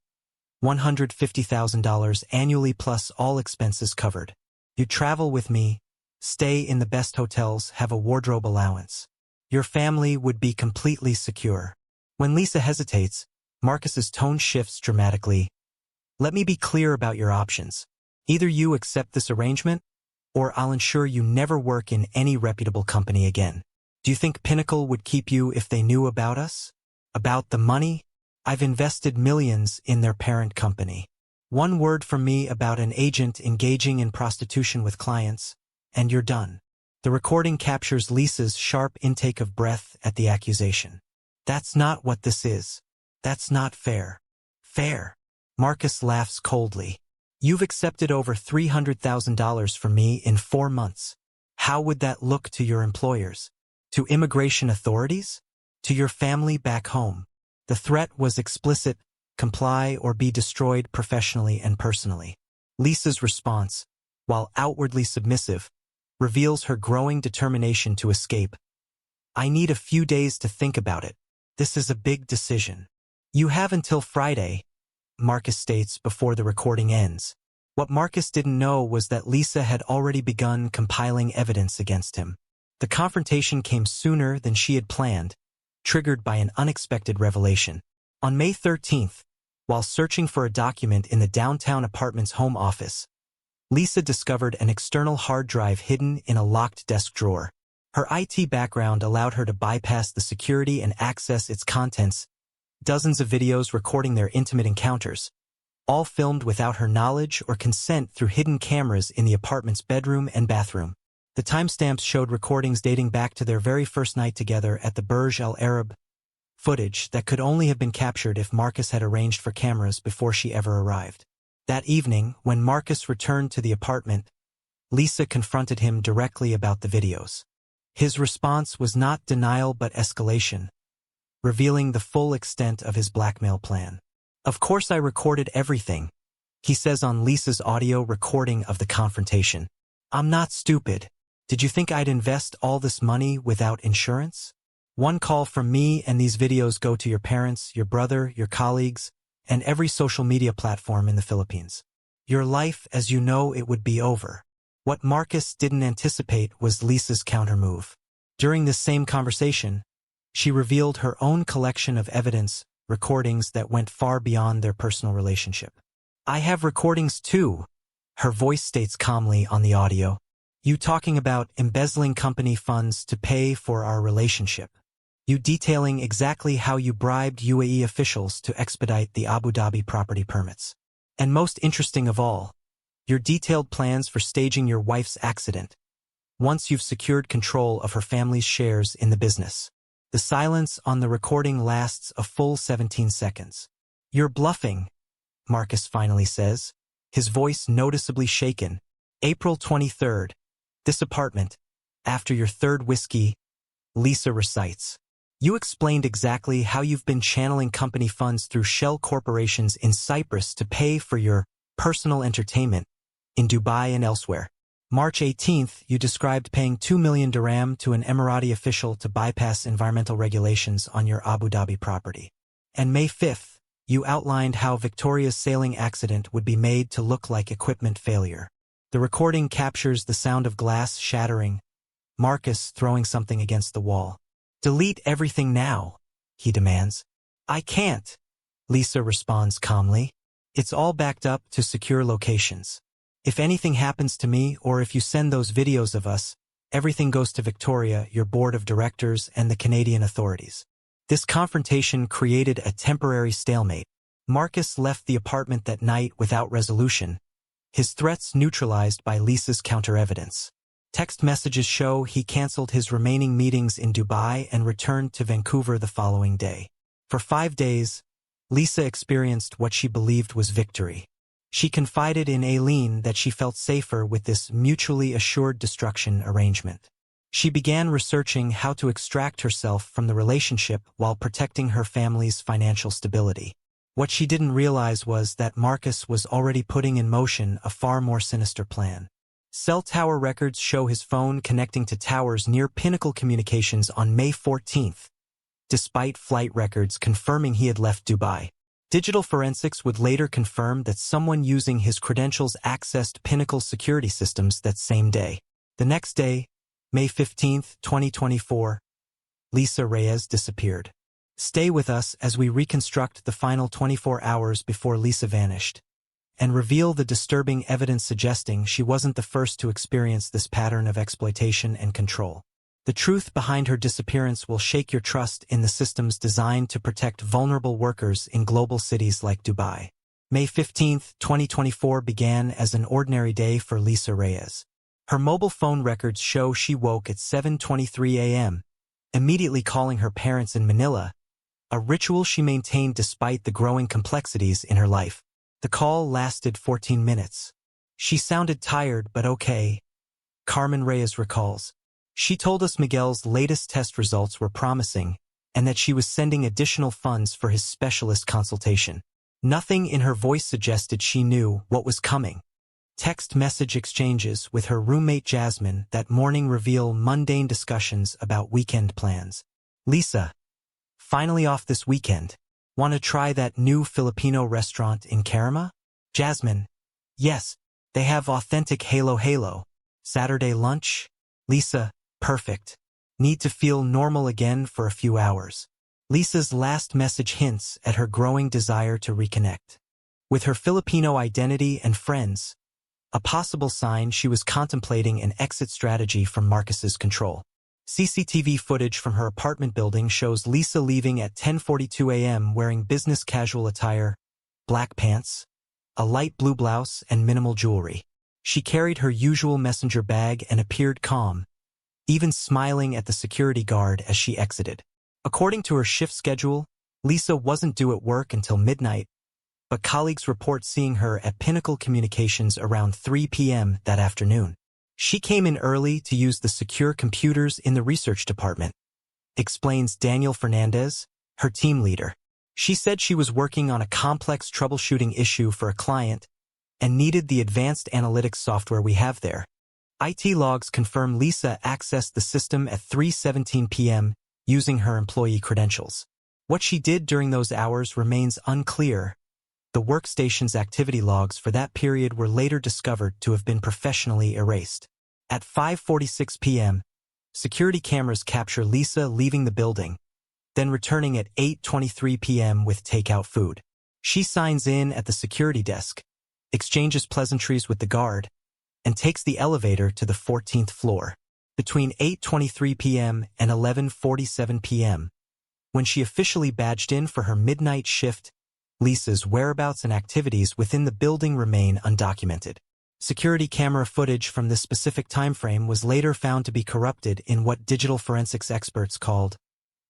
$150,000 annually plus all expenses covered. You travel with me, stay in the best hotels, have a wardrobe allowance. Your family would be completely secure." When Lisa hesitates, Marcus's tone shifts dramatically. "Let me be clear about your options. Either you accept this arrangement, or I'll ensure you never work in any reputable company again. Do you think Pinnacle would keep you if they knew about us? About the money? I've invested millions in their parent company. One word from me about an agent engaging in prostitution with clients, and you're done." The recording captures Lisa's sharp intake of breath at the accusation. "That's not what this is. That's not fair." "Fair?" Marcus laughs coldly. "You've accepted over $300,000 from me in 4 months. How would that look to your employers? To immigration authorities? To your family back home?" The threat was explicit: comply or be destroyed professionally and personally. Lisa's response, while outwardly submissive, reveals her growing determination to escape. "I need a few days to think about it. This is a big decision. You have until Friday," Marcus states before the recording ends. What Marcus didn't know was that Lisa had already begun compiling evidence against him. The confrontation came sooner than she had planned, triggered by an unexpected revelation. On May 13th, while searching for a document in the downtown apartment's home office, Lisa discovered an external hard drive hidden in a locked desk drawer. Her IT background allowed her to bypass the security and access its contents, dozens of videos recording their intimate encounters, all filmed without her knowledge or consent through hidden cameras in the apartment's bedroom and bathroom. The timestamps showed recordings dating back to their very first night together at the Burj Al Arab, footage that could only have been captured if Marcus had arranged for cameras before she ever arrived. That evening, when Marcus returned to the apartment, Lisa confronted him directly about the videos. His response was not denial but escalation, revealing the full extent of his blackmail plan. "Of course I recorded everything," he says on Lisa's audio recording of the confrontation. "I'm not stupid. Did you think I'd invest all this money without insurance? One call from me and these videos go to your parents, your brother, your colleagues, and every social media platform in the Philippines. Your life as you know it would be over." What Marcus didn't anticipate was Lisa's countermove. During this same conversation, she revealed her own collection of evidence, recordings that went far beyond their personal relationship. "I have recordings too," her voice states calmly on the audio. "You talking about embezzling company funds to pay for our relationship. You detailing exactly how you bribed UAE officials to expedite the Abu Dhabi property permits. And most interesting of all, your detailed plans for staging your wife's accident, once you've secured control of her family's shares in the business." The silence on the recording lasts a full 17 seconds. "You're bluffing," Marcus finally says, his voice noticeably shaken. "April 23rd. This apartment. After your third whiskey," Lisa recites. "You explained exactly how you've been channeling company funds through shell corporations in Cyprus to pay for your personal entertainment in Dubai and elsewhere. March 18th, you described paying 2 million dirham to an Emirati official to bypass environmental regulations on your Abu Dhabi property. And May 5th, you outlined how Victoria's sailing accident would be made to look like equipment failure. The recording captures the sound of glass shattering, Marcus throwing something against the wall. "Delete everything now," he demands. "I can't," Lisa responds calmly. "It's all backed up to secure locations. If anything happens to me or if you send those videos of us, everything goes to Victoria, your board of directors, and the Canadian authorities." This confrontation created a temporary stalemate. Marcus left the apartment that night without resolution, his threats neutralized by Lisa's counter-evidence. Text messages show he canceled his remaining meetings in Dubai and returned to Vancouver the following day. For 5 days, Lisa experienced what she believed was victory. She confided in Aileen that she felt safer with this mutually assured destruction arrangement. She began researching how to extract herself from the relationship while protecting her family's financial stability. What she didn't realize was that Marcus was already putting in motion a far more sinister plan. Cell tower records show his phone connecting to towers near Pinnacle Communications on May 14th, despite flight records confirming he had left Dubai. Digital forensics would later confirm that someone using his credentials accessed Pinnacle's security systems that same day. The next day, May 15, 2024, Lisa Reyes disappeared. Stay with us as we reconstruct the final 24 hours before Lisa vanished, and reveal the disturbing evidence suggesting she wasn't the first to experience this pattern of exploitation and control. The truth behind her disappearance will shake your trust in the systems designed to protect vulnerable workers in global cities like Dubai. May 15, 2024 began as an ordinary day for Lisa Reyes. Her mobile phone records show she woke at 7:23 a.m., immediately calling her parents in Manila, a ritual she maintained despite the growing complexities in her life. The call lasted 14 minutes. "She sounded tired but okay," Carmen Reyes recalls. "She told us Miguel's latest test results were promising and that she was sending additional funds for his specialist consultation. Nothing in her voice suggested she knew what was coming." Text message exchanges with her roommate Jasmine that morning reveal mundane discussions about weekend plans. "Lisa, finally off this weekend. Want to try that new Filipino restaurant in Karama? Jasmine. Yes, they have authentic halo. Saturday lunch? Lisa. Perfect. Need to feel normal again for a few hours. Lisa's last message hints at her growing desire to reconnect with her Filipino identity and friends, a possible sign she was contemplating an exit strategy from Marcus's control. CCTV footage from her apartment building shows Lisa leaving at 10:42 a.m. wearing business casual attire, black pants, a light blue blouse, and minimal jewelry. She carried her usual messenger bag and appeared calm, even smiling at the security guard as she exited. According to her shift schedule, Lisa wasn't due at work until midnight, but colleagues report seeing her at Pinnacle Communications around 3 p.m. that afternoon. She came in early to use the secure computers in the research department, explains Daniel Fernandez, her team leader. She said she was working on a complex troubleshooting issue for a client and needed the advanced analytics software we have there. IT logs confirm Lisa accessed the system at 3:17 p.m. using her employee credentials. What she did during those hours remains unclear. The workstation's activity logs for that period were later discovered to have been professionally erased. At 5:46 p.m., security cameras capture Lisa leaving the building, then returning at 8:23 p.m. with takeout food. She signs in at the security desk, exchanges pleasantries with the guard, and takes the elevator to the 14th floor. Between 8:23 p.m. and 11:47 p.m., when she officially badged in for her midnight shift, Lisa's whereabouts and activities within the building remain undocumented. Security camera footage from this specific time frame was later found to be corrupted in what digital forensics experts called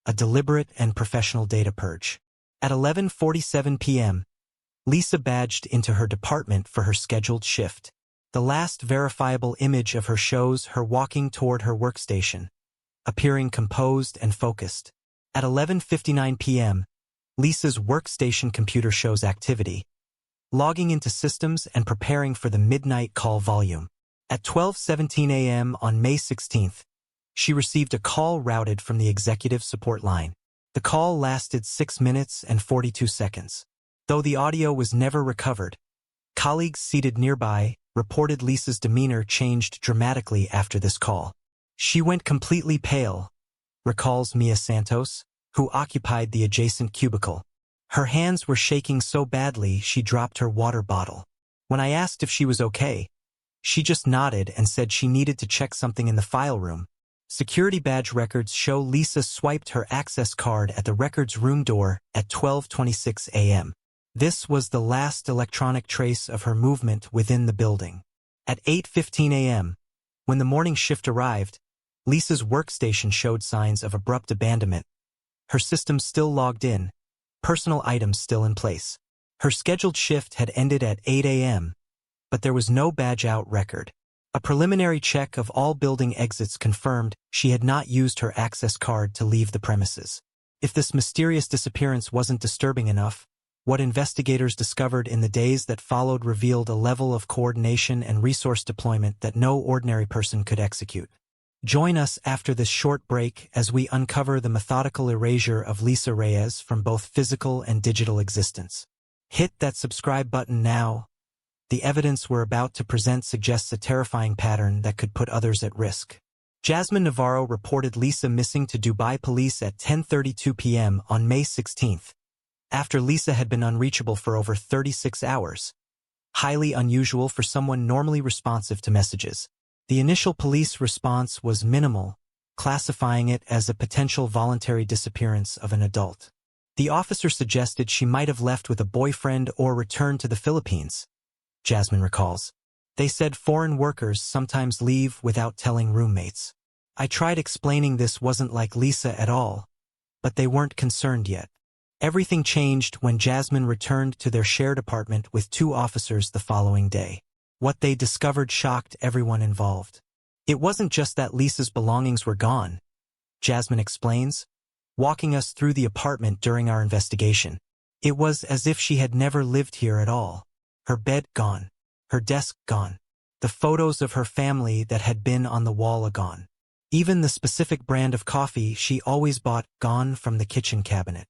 a deliberate and professional data purge. At 11:47 p.m., Lisa badged into her department for her scheduled shift. The last verifiable image of her shows her walking toward her workstation, appearing composed and focused. At 11:59 p.m., Lisa's workstation computer shows activity, logging into systems and preparing for the midnight call volume. At 12:17 a.m. on May 16th, she received a call routed from the executive support line. The call lasted 6 minutes and 42 seconds. Though the audio was never recovered, colleagues seated nearby reported Lisa's demeanor changed dramatically after this call. She went completely pale, recalls Mia Santos, who occupied the adjacent cubicle. Her hands were shaking so badly she dropped her water bottle. When I asked if she was okay, she just nodded and said she needed to check something in the file room. Security badge records show Lisa swiped her access card at the records room door at 12:26 a.m. This was the last electronic trace of her movement within the building. At 8:15 a.m., when the morning shift arrived, Lisa's workstation showed signs of abrupt abandonment. Her system still logged in, personal items still in place. Her scheduled shift had ended at 8 a.m., but there was no badge-out record. A preliminary check of all building exits confirmed she had not used her access card to leave the premises. If this mysterious disappearance wasn't disturbing enough, what investigators discovered in the days that followed revealed a level of coordination and resource deployment that no ordinary person could execute. Join us after this short break as we uncover the methodical erasure of Lisa Reyes from both physical and digital existence. Hit that subscribe button now. The evidence we're about to present suggests a terrifying pattern that could put others at risk. Jasmine Navarro reported Lisa missing to Dubai police at 10:32 p.m. on May 16th, after Lisa had been unreachable for over 36 hours. Highly unusual for someone normally responsive to messages. The initial police response was minimal, classifying it as a potential voluntary disappearance of an adult. The officer suggested she might have left with a boyfriend or returned to the Philippines, Jasmine recalls. They said foreign workers sometimes leave without telling roommates. I tried explaining this wasn't like Lisa at all, but they weren't concerned yet. Everything changed when Jasmine returned to their shared apartment with 2 officers the following day. What they discovered shocked everyone involved. It wasn't just that Lisa's belongings were gone, Jasmine explains, walking us through the apartment during our investigation. It was as if she had never lived here at all. Her bed gone, her desk gone, the photos of her family that had been on the wall gone. Even the specific brand of coffee she always bought gone from the kitchen cabinet.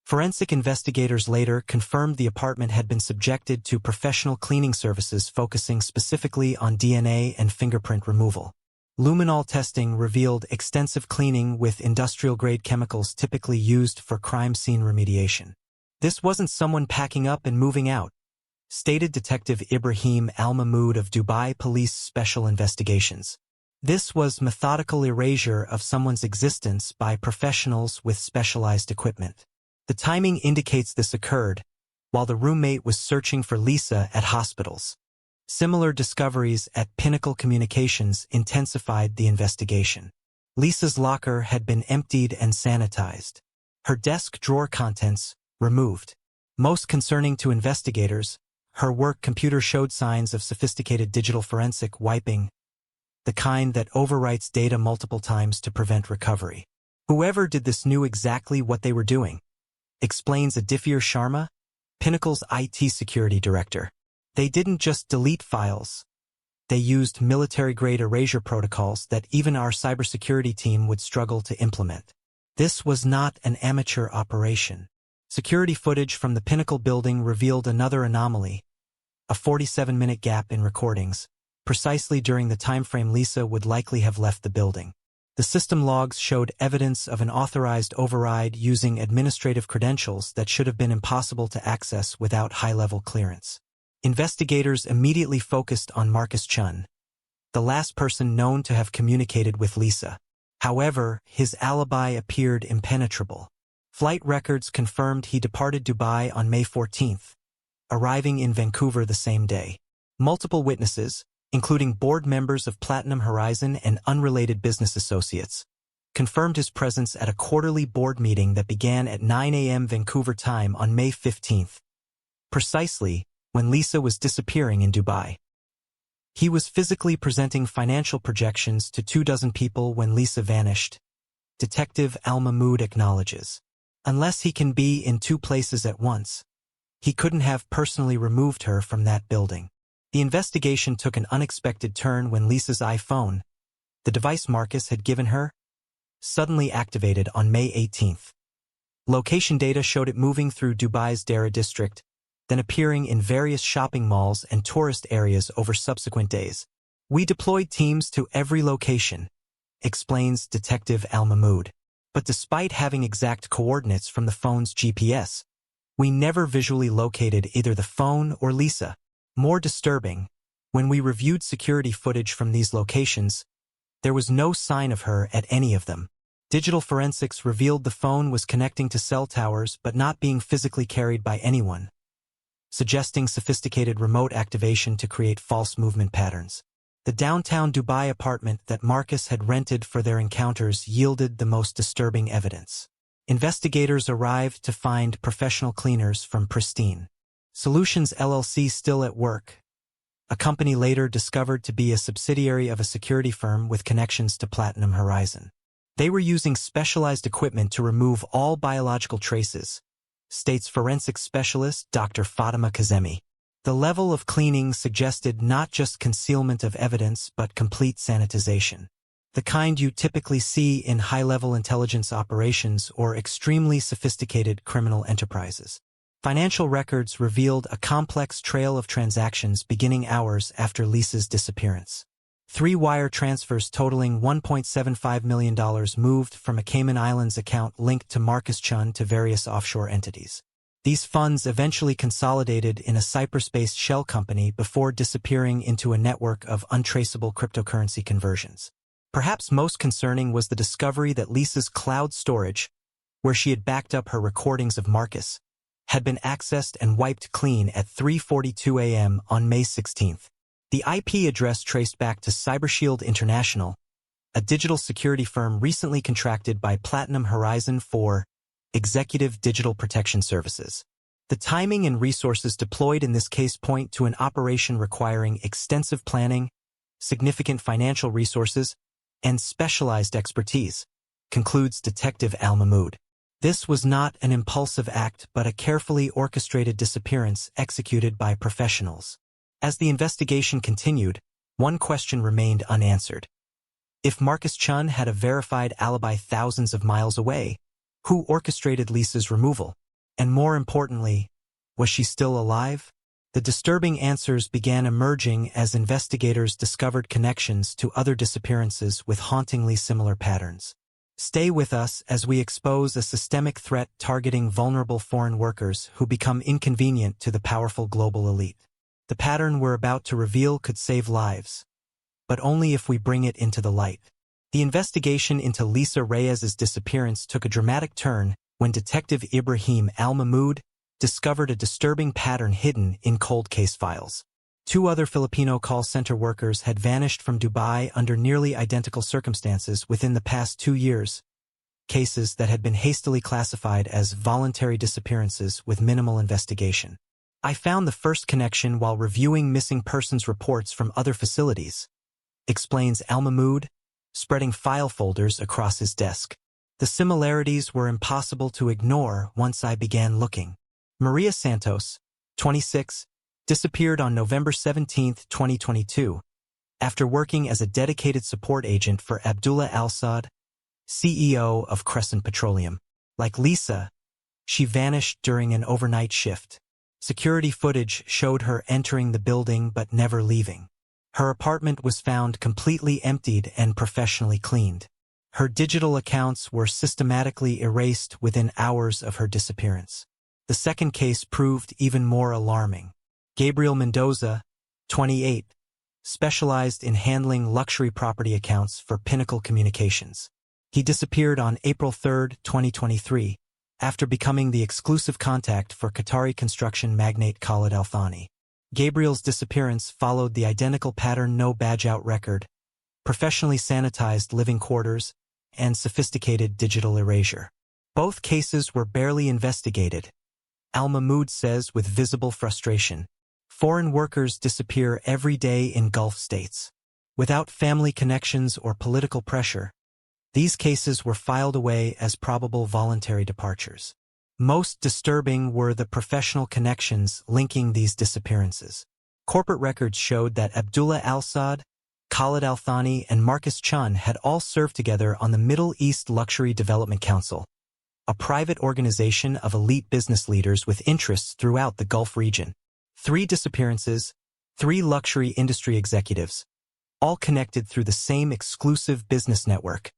Forensic investigators later confirmed the apartment had been subjected to professional cleaning services focusing specifically on DNA and fingerprint removal. Luminol testing revealed extensive cleaning with industrial-grade chemicals typically used for crime scene remediation. This wasn't someone packing up and moving out, stated Detective Ibrahim Al-Mahmoud of Dubai Police Special Investigations. This was methodical erasure of someone's existence by professionals with specialized equipment. The timing indicates this occurred while the roommate was searching for Lisa at hospitals. Similar discoveries at Pinnacle Communications intensified the investigation. Lisa's locker had been emptied and sanitized. Her desk drawer contents removed. Most concerning to investigators, her work computer showed signs of sophisticated digital forensic wiping, the kind that overwrites data multiple times to prevent recovery. Whoever did this knew exactly what they were doing, explains Adifir Sharma, Pinnacle's IT security director. They didn't just delete files. They used military-grade erasure protocols that even our cybersecurity team would struggle to implement. This was not an amateur operation. Security footage from the Pinnacle building revealed another anomaly, a 47-minute gap in recordings, precisely during the timeframe Lisa would likely have left the building. The system logs showed evidence of an authorized override using administrative credentials that should have been impossible to access without high-level clearance. Investigators immediately focused on Marcus Chen, the last person known to have communicated with Lisa. However, his alibi appeared impenetrable. Flight records confirmed he departed Dubai on May 14, arriving in Vancouver the same day. Multiple witnesses, including board members of Platinum Horizon and unrelated business associates, confirmed his presence at a quarterly board meeting that began at 9 a.m. Vancouver time on May 15, precisely when Lisa was disappearing in Dubai. He was physically presenting financial projections to 24 people when Lisa vanished, Detective Al-Mahmoud acknowledges. Unless he can be in 2 places at once, he couldn't have personally removed her from that building. The investigation took an unexpected turn when Lisa's iPhone, the device Marcus had given her, suddenly activated on May 18. Location data showed it moving through Dubai's Dara district, then appearing in various shopping malls and tourist areas over subsequent days. We deployed teams to every location, explains Detective Al-Mahmoud. But despite having exact coordinates from the phone's GPS, we never visually located either the phone or Lisa. More disturbing, when we reviewed security footage from these locations, there was no sign of her at any of them. Digital forensics revealed the phone was connecting to cell towers but not being physically carried by anyone, suggesting sophisticated remote activation to create false movement patterns. The downtown Dubai apartment that Marcus had rented for their encounters yielded the most disturbing evidence. Investigators arrived to find professional cleaners from Pristine Solutions LLC still at work, a company later discovered to be a subsidiary of a security firm with connections to Platinum Horizon. They were using specialized equipment to remove all biological traces, states forensic specialist Dr. Fatima Kazemi. The level of cleaning suggested not just concealment of evidence but complete sanitization, the kind you typically see in high-level intelligence operations or extremely sophisticated criminal enterprises. Financial records revealed a complex trail of transactions beginning hours after Lisa's disappearance. 3 wire transfers totaling $1.75 million moved from a Cayman Islands account linked to Marcus Chen to various offshore entities. These funds eventually consolidated in a Cyprus-based shell company before disappearing into a network of untraceable cryptocurrency conversions. Perhaps most concerning was the discovery that Lisa's cloud storage, where she had backed up her recordings of Marcus, had been accessed and wiped clean at 3:42 a.m. on May 16. The IP address traced back to CyberShield International, a digital security firm recently contracted by Platinum Horizon for executive digital protection services. The timing and resources deployed in this case point to an operation requiring extensive planning, significant financial resources, and specialized expertise, concludes Detective Al-Mahmoud. This was not an impulsive act but a carefully orchestrated disappearance executed by professionals. As the investigation continued, one question remained unanswered. If Marcus Chen had a verified alibi thousands of miles away, who orchestrated Lisa's removal? And more importantly, was she still alive? The disturbing answers began emerging as investigators discovered connections to other disappearances with hauntingly similar patterns. Stay with us as we expose a systemic threat targeting vulnerable foreign workers who become inconvenient to the powerful global elite. The pattern we're about to reveal could save lives, but only if we bring it into the light. The investigation into Lisa Reyes's disappearance took a dramatic turn when Detective Ibrahim Al-Mahmoud discovered a disturbing pattern hidden in cold case files. 2 other Filipino call center workers had vanished from Dubai under nearly identical circumstances within the past 2 years, cases that had been hastily classified as voluntary disappearances with minimal investigation. I found the first connection while reviewing missing persons reports from other facilities, explains Al-Mahmoud, spreading file folders across his desk. The similarities were impossible to ignore once I began looking. Maria Santos, 26, disappeared on November 17, 2022, after working as a dedicated support agent for Abdullah Al-Saad, CEO of Crescent Petroleum. Like Lisa, she vanished during an overnight shift. Security footage showed her entering the building but never leaving. Her apartment was found completely emptied and professionally cleaned. Her digital accounts were systematically erased within hours of her disappearance. The second case proved even more alarming. Gabriel Mendoza, 28, specialized in handling luxury property accounts for Pinnacle Communications. He disappeared on April 3, 2023, after becoming the exclusive contact for Qatari construction magnate Khalid Al Thani. Gabriel's disappearance followed the identical pattern: no badge-out record, professionally sanitized living quarters, and sophisticated digital erasure. Both cases were barely investigated. Al-Mahmoud says with visible frustration, foreign workers disappear every day in Gulf states. Without family connections or political pressure, these cases were filed away as probable voluntary departures. Most disturbing were the professional connections linking these disappearances. Corporate records showed that Abdullah Al-Saad, Khalid Al Thani, and Marcus Chen had all served together on the Middle East Luxury Development Council, a private organization of elite business leaders with interests throughout the Gulf region. 3 disappearances, 3 luxury industry executives, all connected through the same exclusive business network,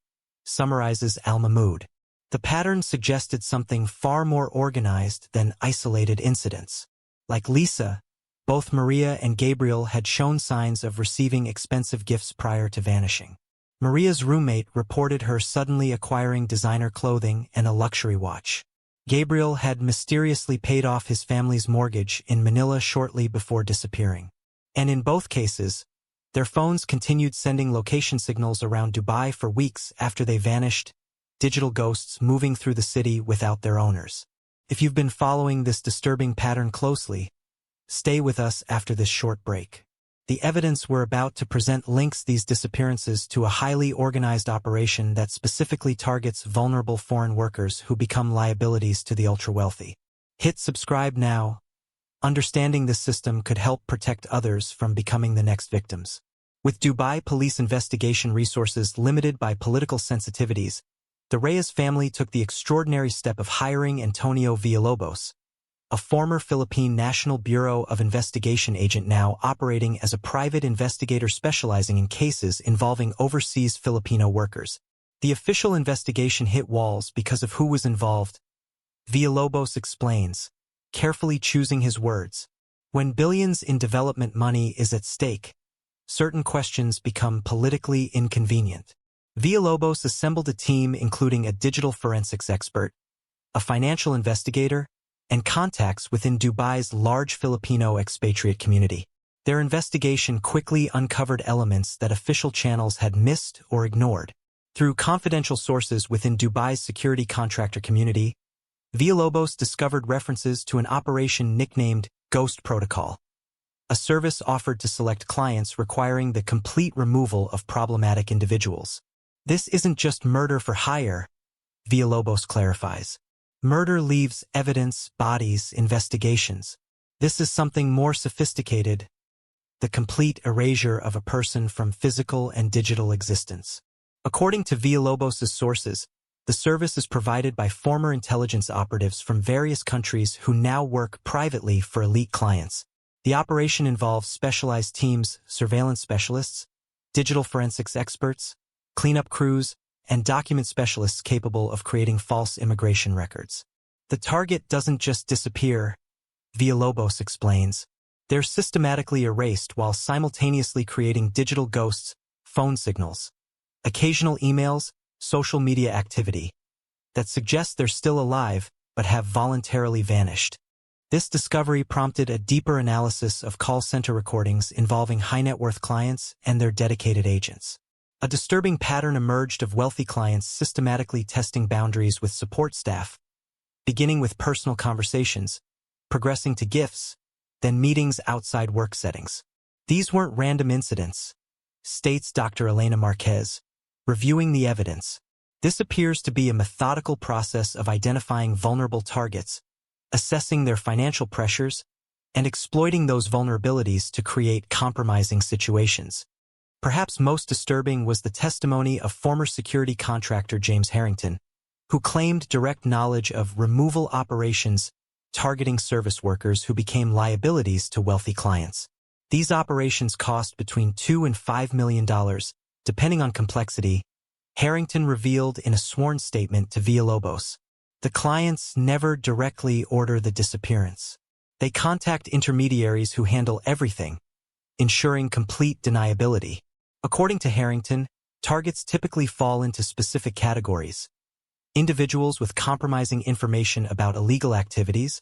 summarizes Al-Mahmoud. The pattern suggested something far more organized than isolated incidents. Like Lisa, both Maria and Gabriel had shown signs of receiving expensive gifts prior to vanishing. Maria's roommate reported her suddenly acquiring designer clothing and a luxury watch. Gabriel had mysteriously paid off his family's mortgage in Manila shortly before disappearing. And in both cases, their phones continued sending location signals around Dubai for weeks after they vanished, digital ghosts moving through the city without their owners. If you've been following this disturbing pattern closely, stay with us after this short break. The evidence we're about to present links these disappearances to a highly organized operation that specifically targets vulnerable foreign workers who become liabilities to the ultra-wealthy. Hit subscribe now. Understanding this system could help protect others from becoming the next victims. With Dubai police investigation resources limited by political sensitivities, the Reyes family took the extraordinary step of hiring Antonio Villalobos, a former Philippine National Bureau of Investigation agent now operating as a private investigator specializing in cases involving overseas Filipino workers. The official investigation hit walls because of who was involved. Villalobos explains, carefully choosing his words. When billions in development money is at stake, certain questions become politically inconvenient. Villalobos assembled a team including a digital forensics expert, a financial investigator, and contacts within Dubai's large Filipino expatriate community. Their investigation quickly uncovered elements that official channels had missed or ignored. Through confidential sources within Dubai's security contractor community, Villalobos discovered references to an operation nicknamed Ghost Protocol, a service offered to select clients requiring the complete removal of problematic individuals. This isn't just murder for hire, Villalobos clarifies. Murder leaves evidence, bodies, investigations. This is something more sophisticated, the complete erasure of a person from physical and digital existence. According to Villalobos' sources, The service is provided by former intelligence operatives from various countries who now work privately for elite clients. The operation involves specialized teams, surveillance specialists, digital forensics experts, cleanup crews, and document specialists capable of creating false immigration records. The target doesn't just disappear, Villalobos explains. They're systematically erased while simultaneously creating digital ghosts, phone signals, occasional emails, social media activity that suggests they're still alive but have voluntarily vanished. This discovery prompted a deeper analysis of call center recordings involving high-net-worth clients and their dedicated agents. A disturbing pattern emerged of wealthy clients systematically testing boundaries with support staff, beginning with personal conversations, progressing to gifts, then meetings outside work settings. These weren't random incidents, states Dr. Elena Marquez, reviewing the evidence. This appears to be a methodical process of identifying vulnerable targets, assessing their financial pressures, and exploiting those vulnerabilities to create compromising situations. Perhaps most disturbing was the testimony of former security contractor James Harrington, who claimed direct knowledge of removal operations targeting service workers who became liabilities to wealthy clients. These operations cost between $2 and $5 million, depending on complexity, Harrington revealed in a sworn statement to Villalobos. The clients never directly order the disappearance. They contact intermediaries who handle everything, ensuring complete deniability. According to Harrington, targets typically fall into specific categories: individuals with compromising information about illegal activities,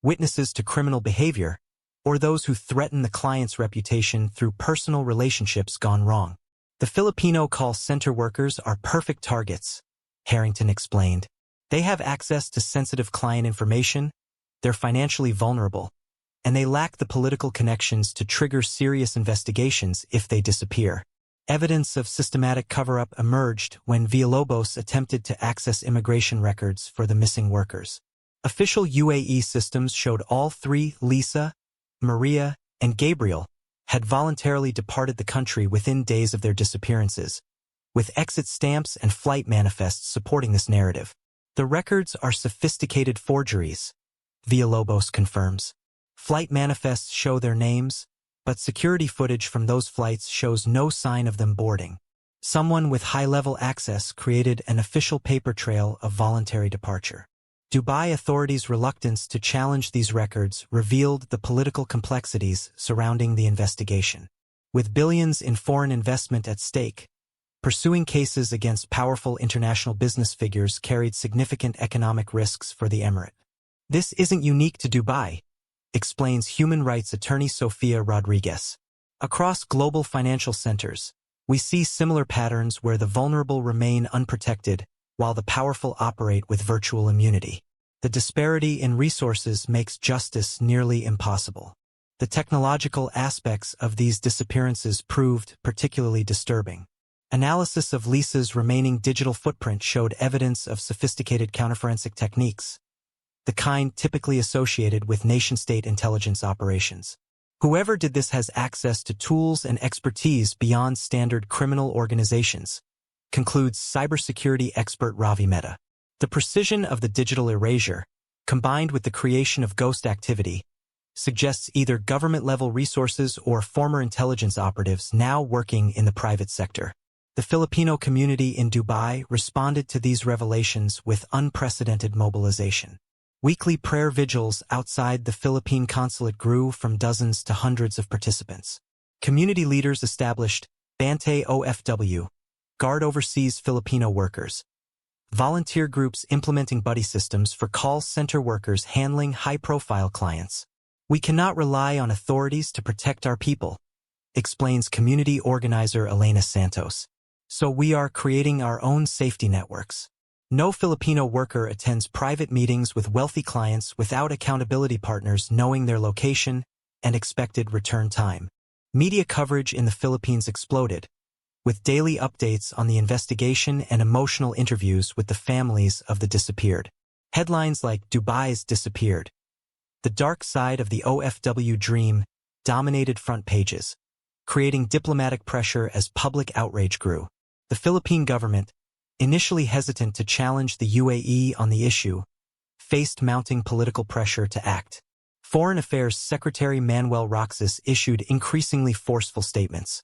witnesses to criminal behavior, or those who threaten the client's reputation through personal relationships gone wrong. The Filipino call center workers are perfect targets, Harrington explained. They have access to sensitive client information, they're financially vulnerable, and they lack the political connections to trigger serious investigations if they disappear. Evidence of systematic cover-up emerged when Villalobos attempted to access immigration records for the missing workers. Official UAE systems showed all three, Lisa, Maria, and Gabriel, had voluntarily departed the country within days of their disappearances, with exit stamps and flight manifests supporting this narrative. The records are sophisticated forgeries, Villalobos confirms. Flight manifests show their names, but security footage from those flights shows no sign of them boarding. Someone with high-level access created an official paper trail of voluntary departure. Dubai authorities' reluctance to challenge these records revealed the political complexities surrounding the investigation. With billions in foreign investment at stake, pursuing cases against powerful international business figures carried significant economic risks for the emirate. This isn't unique to Dubai, explains human rights attorney Sofia Rodriguez. Across global financial centers, we see similar patterns where the vulnerable remain unprotected, while the powerful operate with virtual immunity. The disparity in resources makes justice nearly impossible. The technological aspects of these disappearances proved particularly disturbing. Analysis of Lisa's remaining digital footprint showed evidence of sophisticated counterforensic techniques, the kind typically associated with nation-state intelligence operations. Whoever did this has access to tools and expertise beyond standard criminal organizations, concludes cybersecurity expert Ravi Mehta. The precision of the digital erasure, combined with the creation of ghost activity, suggests either government-level resources or former intelligence operatives now working in the private sector. The Filipino community in Dubai responded to these revelations with unprecedented mobilization. Weekly prayer vigils outside the Philippine consulate grew from dozens to hundreds of participants. Community leaders established Bante OFW, Guard Overseas Filipino Workers, volunteer groups implementing buddy systems for call center workers handling high-profile clients. We cannot rely on authorities to protect our people, explains community organizer Elena Santos. So we are creating our own safety networks. No Filipino worker attends private meetings with wealthy clients without accountability partners knowing their location and expected return time. Media coverage in the Philippines exploded, with daily updates on the investigation and emotional interviews with the families of the disappeared. Headlines like "Dubai's disappeared," "The dark side of the OFW dream," dominated front pages, creating diplomatic pressure as public outrage grew. The Philippine government, initially hesitant to challenge the UAE on the issue, faced mounting political pressure to act. Foreign Affairs Secretary Manuel Roxas issued increasingly forceful statements.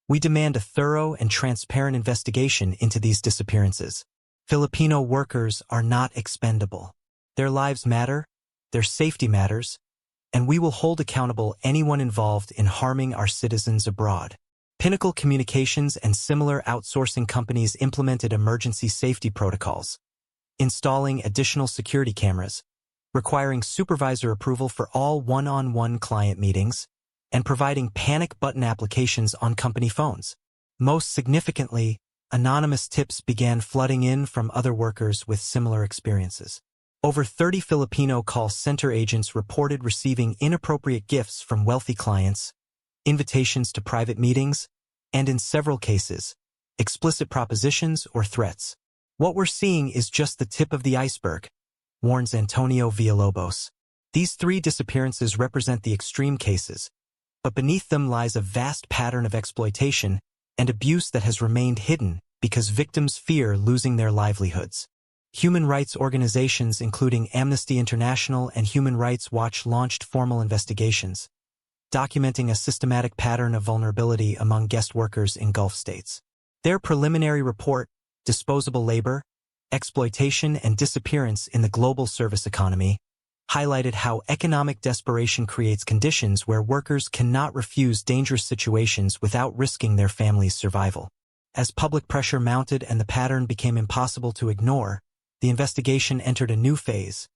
We demand a thorough and transparent investigation into these disappearances. Filipino workers are not expendable. Their lives matter, their safety matters, and we will hold accountable anyone involved in harming our citizens abroad. Pinnacle Communications and similar outsourcing companies implemented emergency safety protocols, installing additional security cameras, requiring supervisor approval for all one-on-one client meetings, and providing panic button applications on company phones. Most significantly, anonymous tips began flooding in from other workers with similar experiences. Over 30 Filipino call center agents reported receiving inappropriate gifts from wealthy clients, invitations to private meetings, and in several cases, explicit propositions or threats. What we're seeing is just the tip of the iceberg, warns Antonio Villalobos. These 3 disappearances represent the extreme cases, but beneath them lies a vast pattern of exploitation and abuse that has remained hidden because victims fear losing their livelihoods. Human rights organizations including Amnesty International and Human Rights Watch launched formal investigations, documenting a systematic pattern of vulnerability among guest workers in Gulf states. Their preliminary report, Disposable Labor, Exploitation and Disappearance in the Global Service Economy, highlighted how economic desperation creates conditions where workers cannot refuse dangerous situations without risking their family's survival. As public pressure mounted and the pattern became impossible to ignore, the investigation entered a new phase,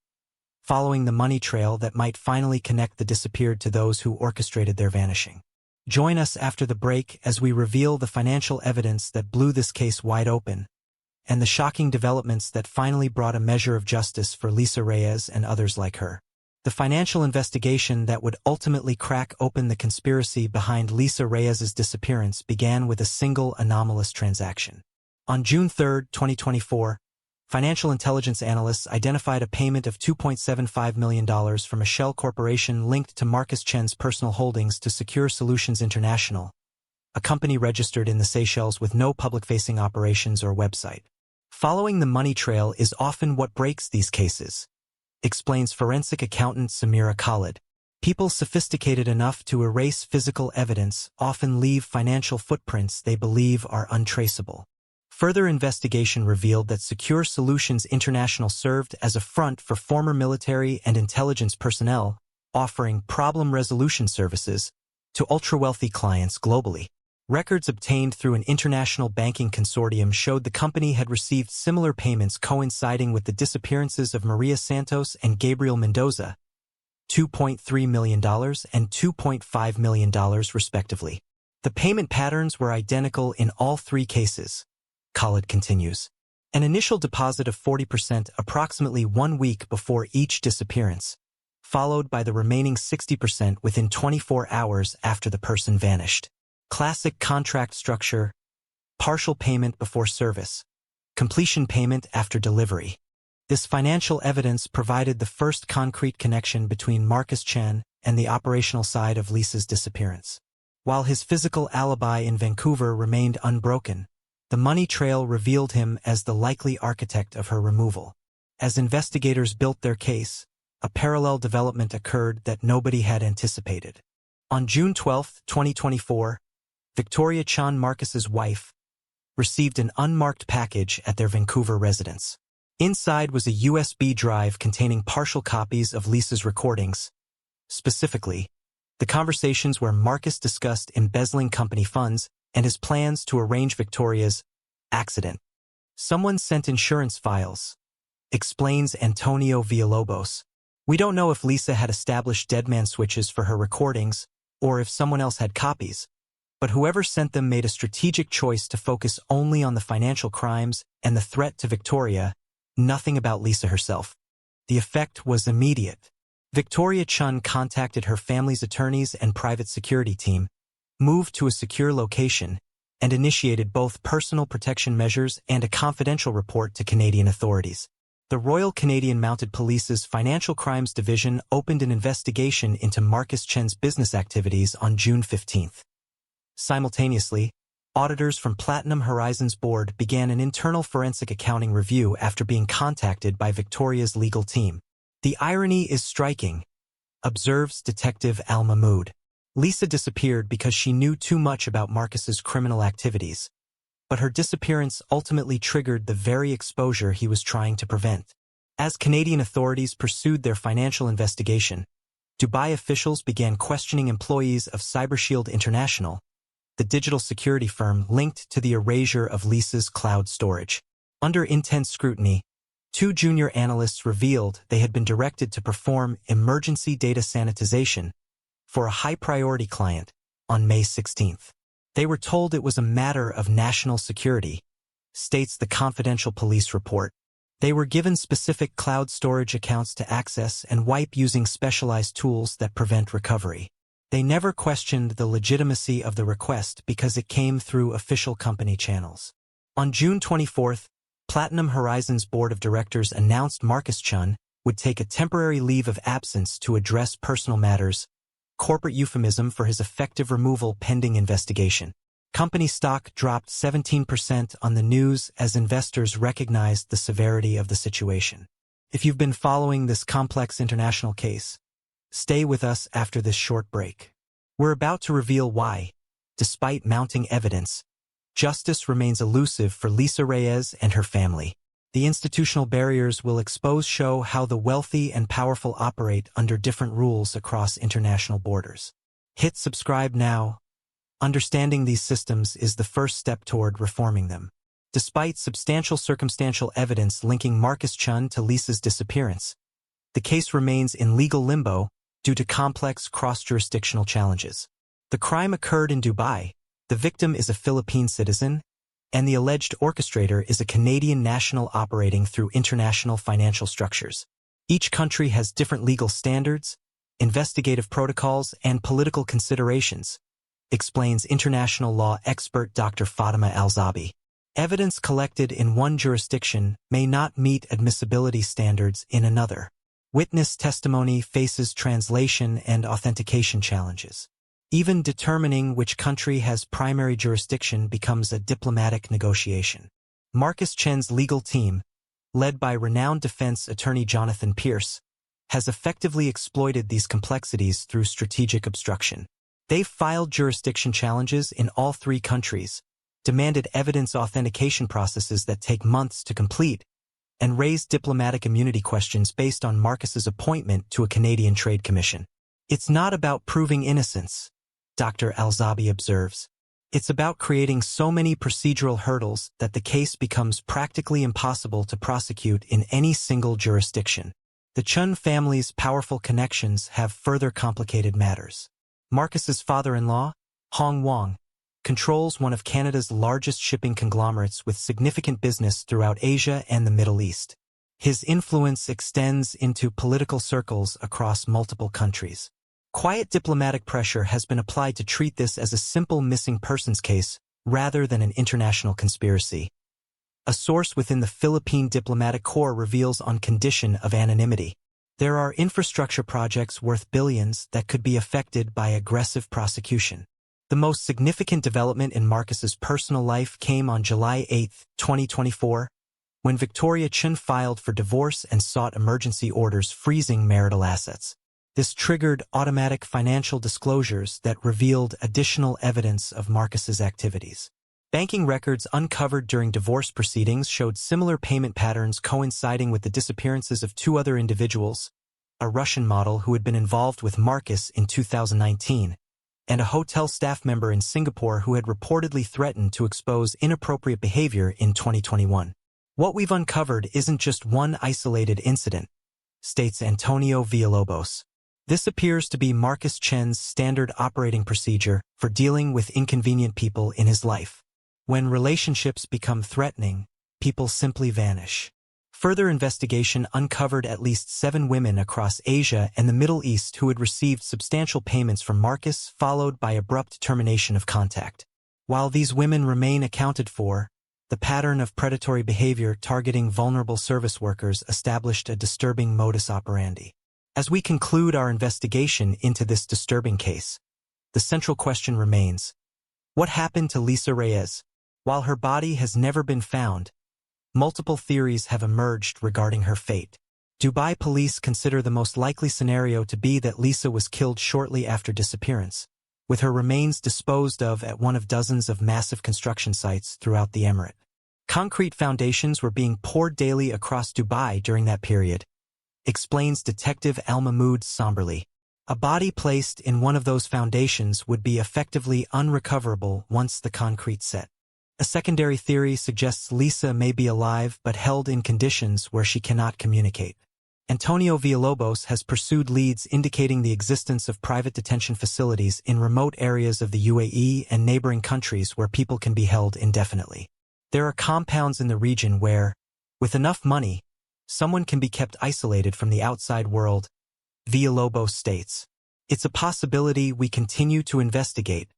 following the money trail that might finally connect the disappeared to those who orchestrated their vanishing. Join us after the break as we reveal the financial evidence that blew this case wide open, and the shocking developments that finally brought a measure of justice for Lisa Reyes and others like her. The financial investigation that would ultimately crack open the conspiracy behind Lisa Reyes's disappearance began with a single anomalous transaction. On June 3, 2024, financial intelligence analysts identified a payment of $2.75 million from a shell corporation linked to Marcus Chen's personal holdings to Secure Solutions International, a company registered in the Seychelles with no public-facing operations or website. Following the money trail is often what breaks these cases, explains forensic accountant Samira Khalid. People sophisticated enough to erase physical evidence often leave financial footprints they believe are untraceable. Further investigation revealed that Secure Solutions International served as a front for former military and intelligence personnel, offering problem resolution services to ultra-wealthy clients globally. Records obtained through an international banking consortium showed the company had received similar payments coinciding with the disappearances of Maria Santos and Gabriel Mendoza, $2.3 million and $2.5 million respectively. The payment patterns were identical in all 3 cases, Khalid continues. An initial deposit of 40% approximately 1 week before each disappearance, followed by the remaining 60% within 24 hours after the person vanished. Classic contract structure, partial payment before service, completion payment after delivery. This financial evidence provided the first concrete connection between Marcus Chen and the operational side of Lisa's disappearance. While his physical alibi in Vancouver remained unbroken, the money trail revealed him as the likely architect of her removal. As investigators built their case, a parallel development occurred that nobody had anticipated. On June 12, 2024, Victoria Chen, Marcus's wife, received an unmarked package at their Vancouver residence. Inside was a USB drive containing partial copies of Lisa's recordings. Specifically, the conversations where Marcus discussed embezzling company funds and his plans to arrange Victoria's accident. Someone sent insurance files, explains Antonio Villalobos. We don't know if Lisa had established deadman switches for her recordings or if someone else had copies, but whoever sent them made a strategic choice to focus only on the financial crimes and the threat to Victoria, nothing about Lisa herself. The effect was immediate. Victoria Chen contacted her family's attorneys and private security team, moved to a secure location, and initiated both personal protection measures and a confidential report to Canadian authorities. The Royal Canadian Mounted Police's Financial Crimes Division opened an investigation into Marcus Chen's business activities on June 15. Simultaneously, auditors from Platinum Horizon's board began an internal forensic accounting review after being contacted by Victoria's legal team. The irony is striking, observes Detective Al Mahmood. Lisa disappeared because she knew too much about Marcus's criminal activities, but her disappearance ultimately triggered the very exposure he was trying to prevent. As Canadian authorities pursued their financial investigation, Dubai officials began questioning employees of CyberShield International, the digital security firm linked to the erasure of Lisa's cloud storage. Under intense scrutiny, 2 junior analysts revealed they had been directed to perform emergency data sanitization for a high-priority client on May 16. They were told it was a matter of national security, states the confidential police report. They were given specific cloud storage accounts to access and wipe using specialized tools that prevent recovery. They never questioned the legitimacy of the request because it came through official company channels. On June 24, Platinum Horizon's board of directors announced Marcus Chen would take a temporary leave of absence to address personal matters, corporate euphemism for his effective removal pending investigation. Company stock dropped 17% on the news as investors recognized the severity of the situation. If you've been following this complex international case, stay with us after this short break. We're about to reveal why, despite mounting evidence, justice remains elusive for Lisa Reyes and her family. The institutional barriers will show how the wealthy and powerful operate under different rules across international borders. Hit subscribe now. Understanding these systems is the first step toward reforming them. Despite substantial circumstantial evidence linking Marcus Chen to Lisa's disappearance, the case remains in legal limbo due to complex cross-jurisdictional challenges. The crime occurred in Dubai, the victim is a Philippine citizen, and the alleged orchestrator is a Canadian national operating through international financial structures. Each country has different legal standards, investigative protocols, and political considerations, explains international law expert Dr. Fatima Al-Zabi. Evidence collected in one jurisdiction may not meet admissibility standards in another. Witness testimony faces translation and authentication challenges. Even determining which country has primary jurisdiction becomes a diplomatic negotiation. Marcus Chen's legal team, led by renowned defense attorney Jonathan Pierce, has effectively exploited these complexities through strategic obstruction. They've filed jurisdiction challenges in all 3 countries, demanded evidence authentication processes that take months to complete, and raised diplomatic immunity questions based on Marcus's appointment to a Canadian Trade Commission. It's not about proving innocence, Dr. Al-Zabi observes. It's about creating so many procedural hurdles that the case becomes practically impossible to prosecute in any single jurisdiction. The Chen family's powerful connections have further complicated matters. Marcus's father-in-law, Hong Wong, controls one of Canada's largest shipping conglomerates with significant business throughout Asia and the Middle East. His influence extends into political circles across multiple countries. Quiet diplomatic pressure has been applied to treat this as a simple missing persons case rather than an international conspiracy. A source within the Philippine diplomatic corps reveals on condition of anonymity. There are infrastructure projects worth billions that could be affected by aggressive prosecution. The most significant development in Marcus's personal life came on July 8, 2024, when Victoria Chen filed for divorce and sought emergency orders freezing marital assets. This triggered automatic financial disclosures that revealed additional evidence of Marcus's activities. Banking records uncovered during divorce proceedings showed similar payment patterns coinciding with the disappearances of 2 other individuals, a Russian model who had been involved with Marcus in 2019, and a hotel staff member in Singapore who had reportedly threatened to expose inappropriate behavior in 2021. What we've uncovered isn't just one isolated incident, states Antonio Villalobos. This appears to be Marcus Chen's standard operating procedure for dealing with inconvenient people in his life. When relationships become threatening, people simply vanish. Further investigation uncovered at least 7 women across Asia and the Middle East who had received substantial payments from Marcus, followed by abrupt termination of contact. While these women remain accounted for, the pattern of predatory behavior targeting vulnerable service workers established a disturbing modus operandi. As we conclude our investigation into this disturbing case, the central question remains: What happened to Lisa Reyes? While her body has never been found, multiple theories have emerged regarding her fate. Dubai police consider the most likely scenario to be that Lisa was killed shortly after disappearance, with her remains disposed of at one of dozens of massive construction sites throughout the emirate. Concrete foundations were being poured daily across Dubai during that period, explains Detective Al Mahmood somberly. A body placed in one of those foundations would be effectively unrecoverable once the concrete set. A secondary theory suggests Lisa may be alive but held in conditions where she cannot communicate. Antonio Villalobos has pursued leads indicating the existence of private detention facilities in remote areas of the UAE and neighboring countries where people can be held indefinitely. There are compounds in the region where, with enough money, someone can be kept isolated from the outside world, Villalobos states. It's a possibility we continue to investigate,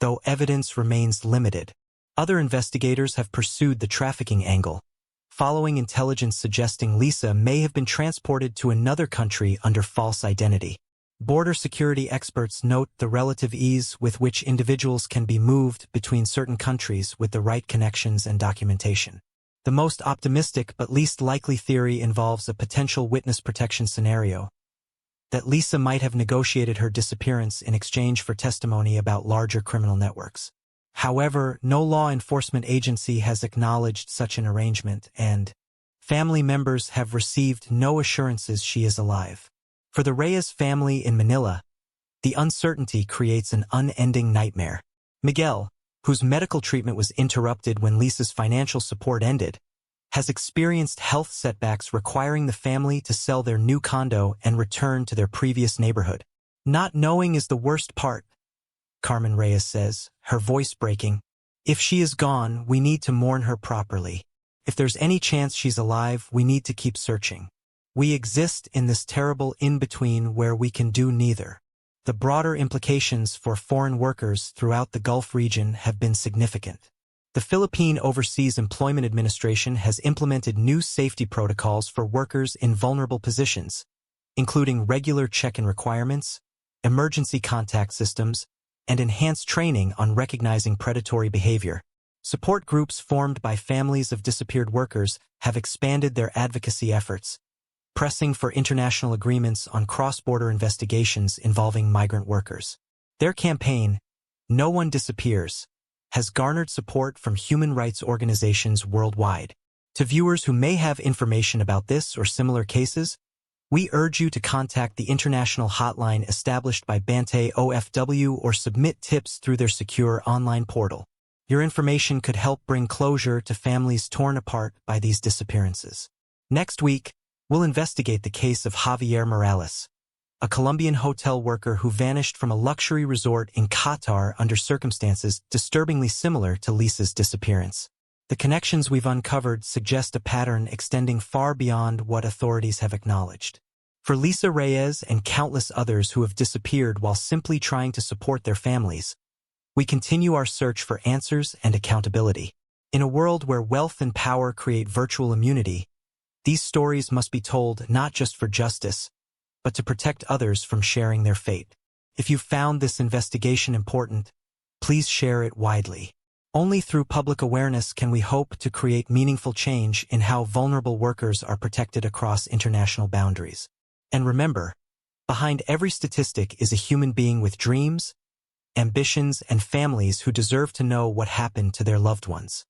though evidence remains limited. Other investigators have pursued the trafficking angle, following intelligence suggesting Lisa may have been transported to another country under false identity. Border security experts note the relative ease with which individuals can be moved between certain countries with the right connections and documentation. The most optimistic but least likely theory involves a potential witness protection scenario, that Lisa might have negotiated her disappearance in exchange for testimony about larger criminal networks. However, no law enforcement agency has acknowledged such an arrangement, and family members have received no assurances she is alive. For the Reyes family in Manila, the uncertainty creates an unending nightmare. Miguel, whose medical treatment was interrupted when Lisa's financial support ended, has experienced health setbacks requiring the family to sell their new condo and return to their previous neighborhood. Not knowing is the worst part, Carmen Reyes says, her voice breaking. If she is gone, we need to mourn her properly. If there's any chance she's alive, we need to keep searching. We exist in this terrible in-between where we can do neither. The broader implications for foreign workers throughout the Gulf region have been significant. The Philippine Overseas Employment Administration has implemented new safety protocols for workers in vulnerable positions, including regular check-in requirements, emergency contact systems, and enhanced training on recognizing predatory behavior. Support groups formed by families of disappeared workers have expanded their advocacy efforts, pressing for international agreements on cross-border investigations involving migrant workers. Their campaign, No One Disappears, has garnered support from human rights organizations worldwide. To viewers who may have information about this or similar cases, we urge you to contact the international hotline established by Bante OFW or submit tips through their secure online portal. Your information could help bring closure to families torn apart by these disappearances. Next week, we'll investigate the case of Javier Morales, a Colombian hotel worker who vanished from a luxury resort in Qatar under circumstances disturbingly similar to Lisa's disappearance. The connections we've uncovered suggest a pattern extending far beyond what authorities have acknowledged. For Lisa Reyes and countless others who have disappeared while simply trying to support their families, we continue our search for answers and accountability. In a world where wealth and power create virtual immunity, these stories must be told not just for justice, but to protect others from sharing their fate. If you found this investigation important, please share it widely. Only through public awareness can we hope to create meaningful change in how vulnerable workers are protected across international boundaries. And remember, behind every statistic is a human being with dreams, ambitions, and families who deserve to know what happened to their loved ones.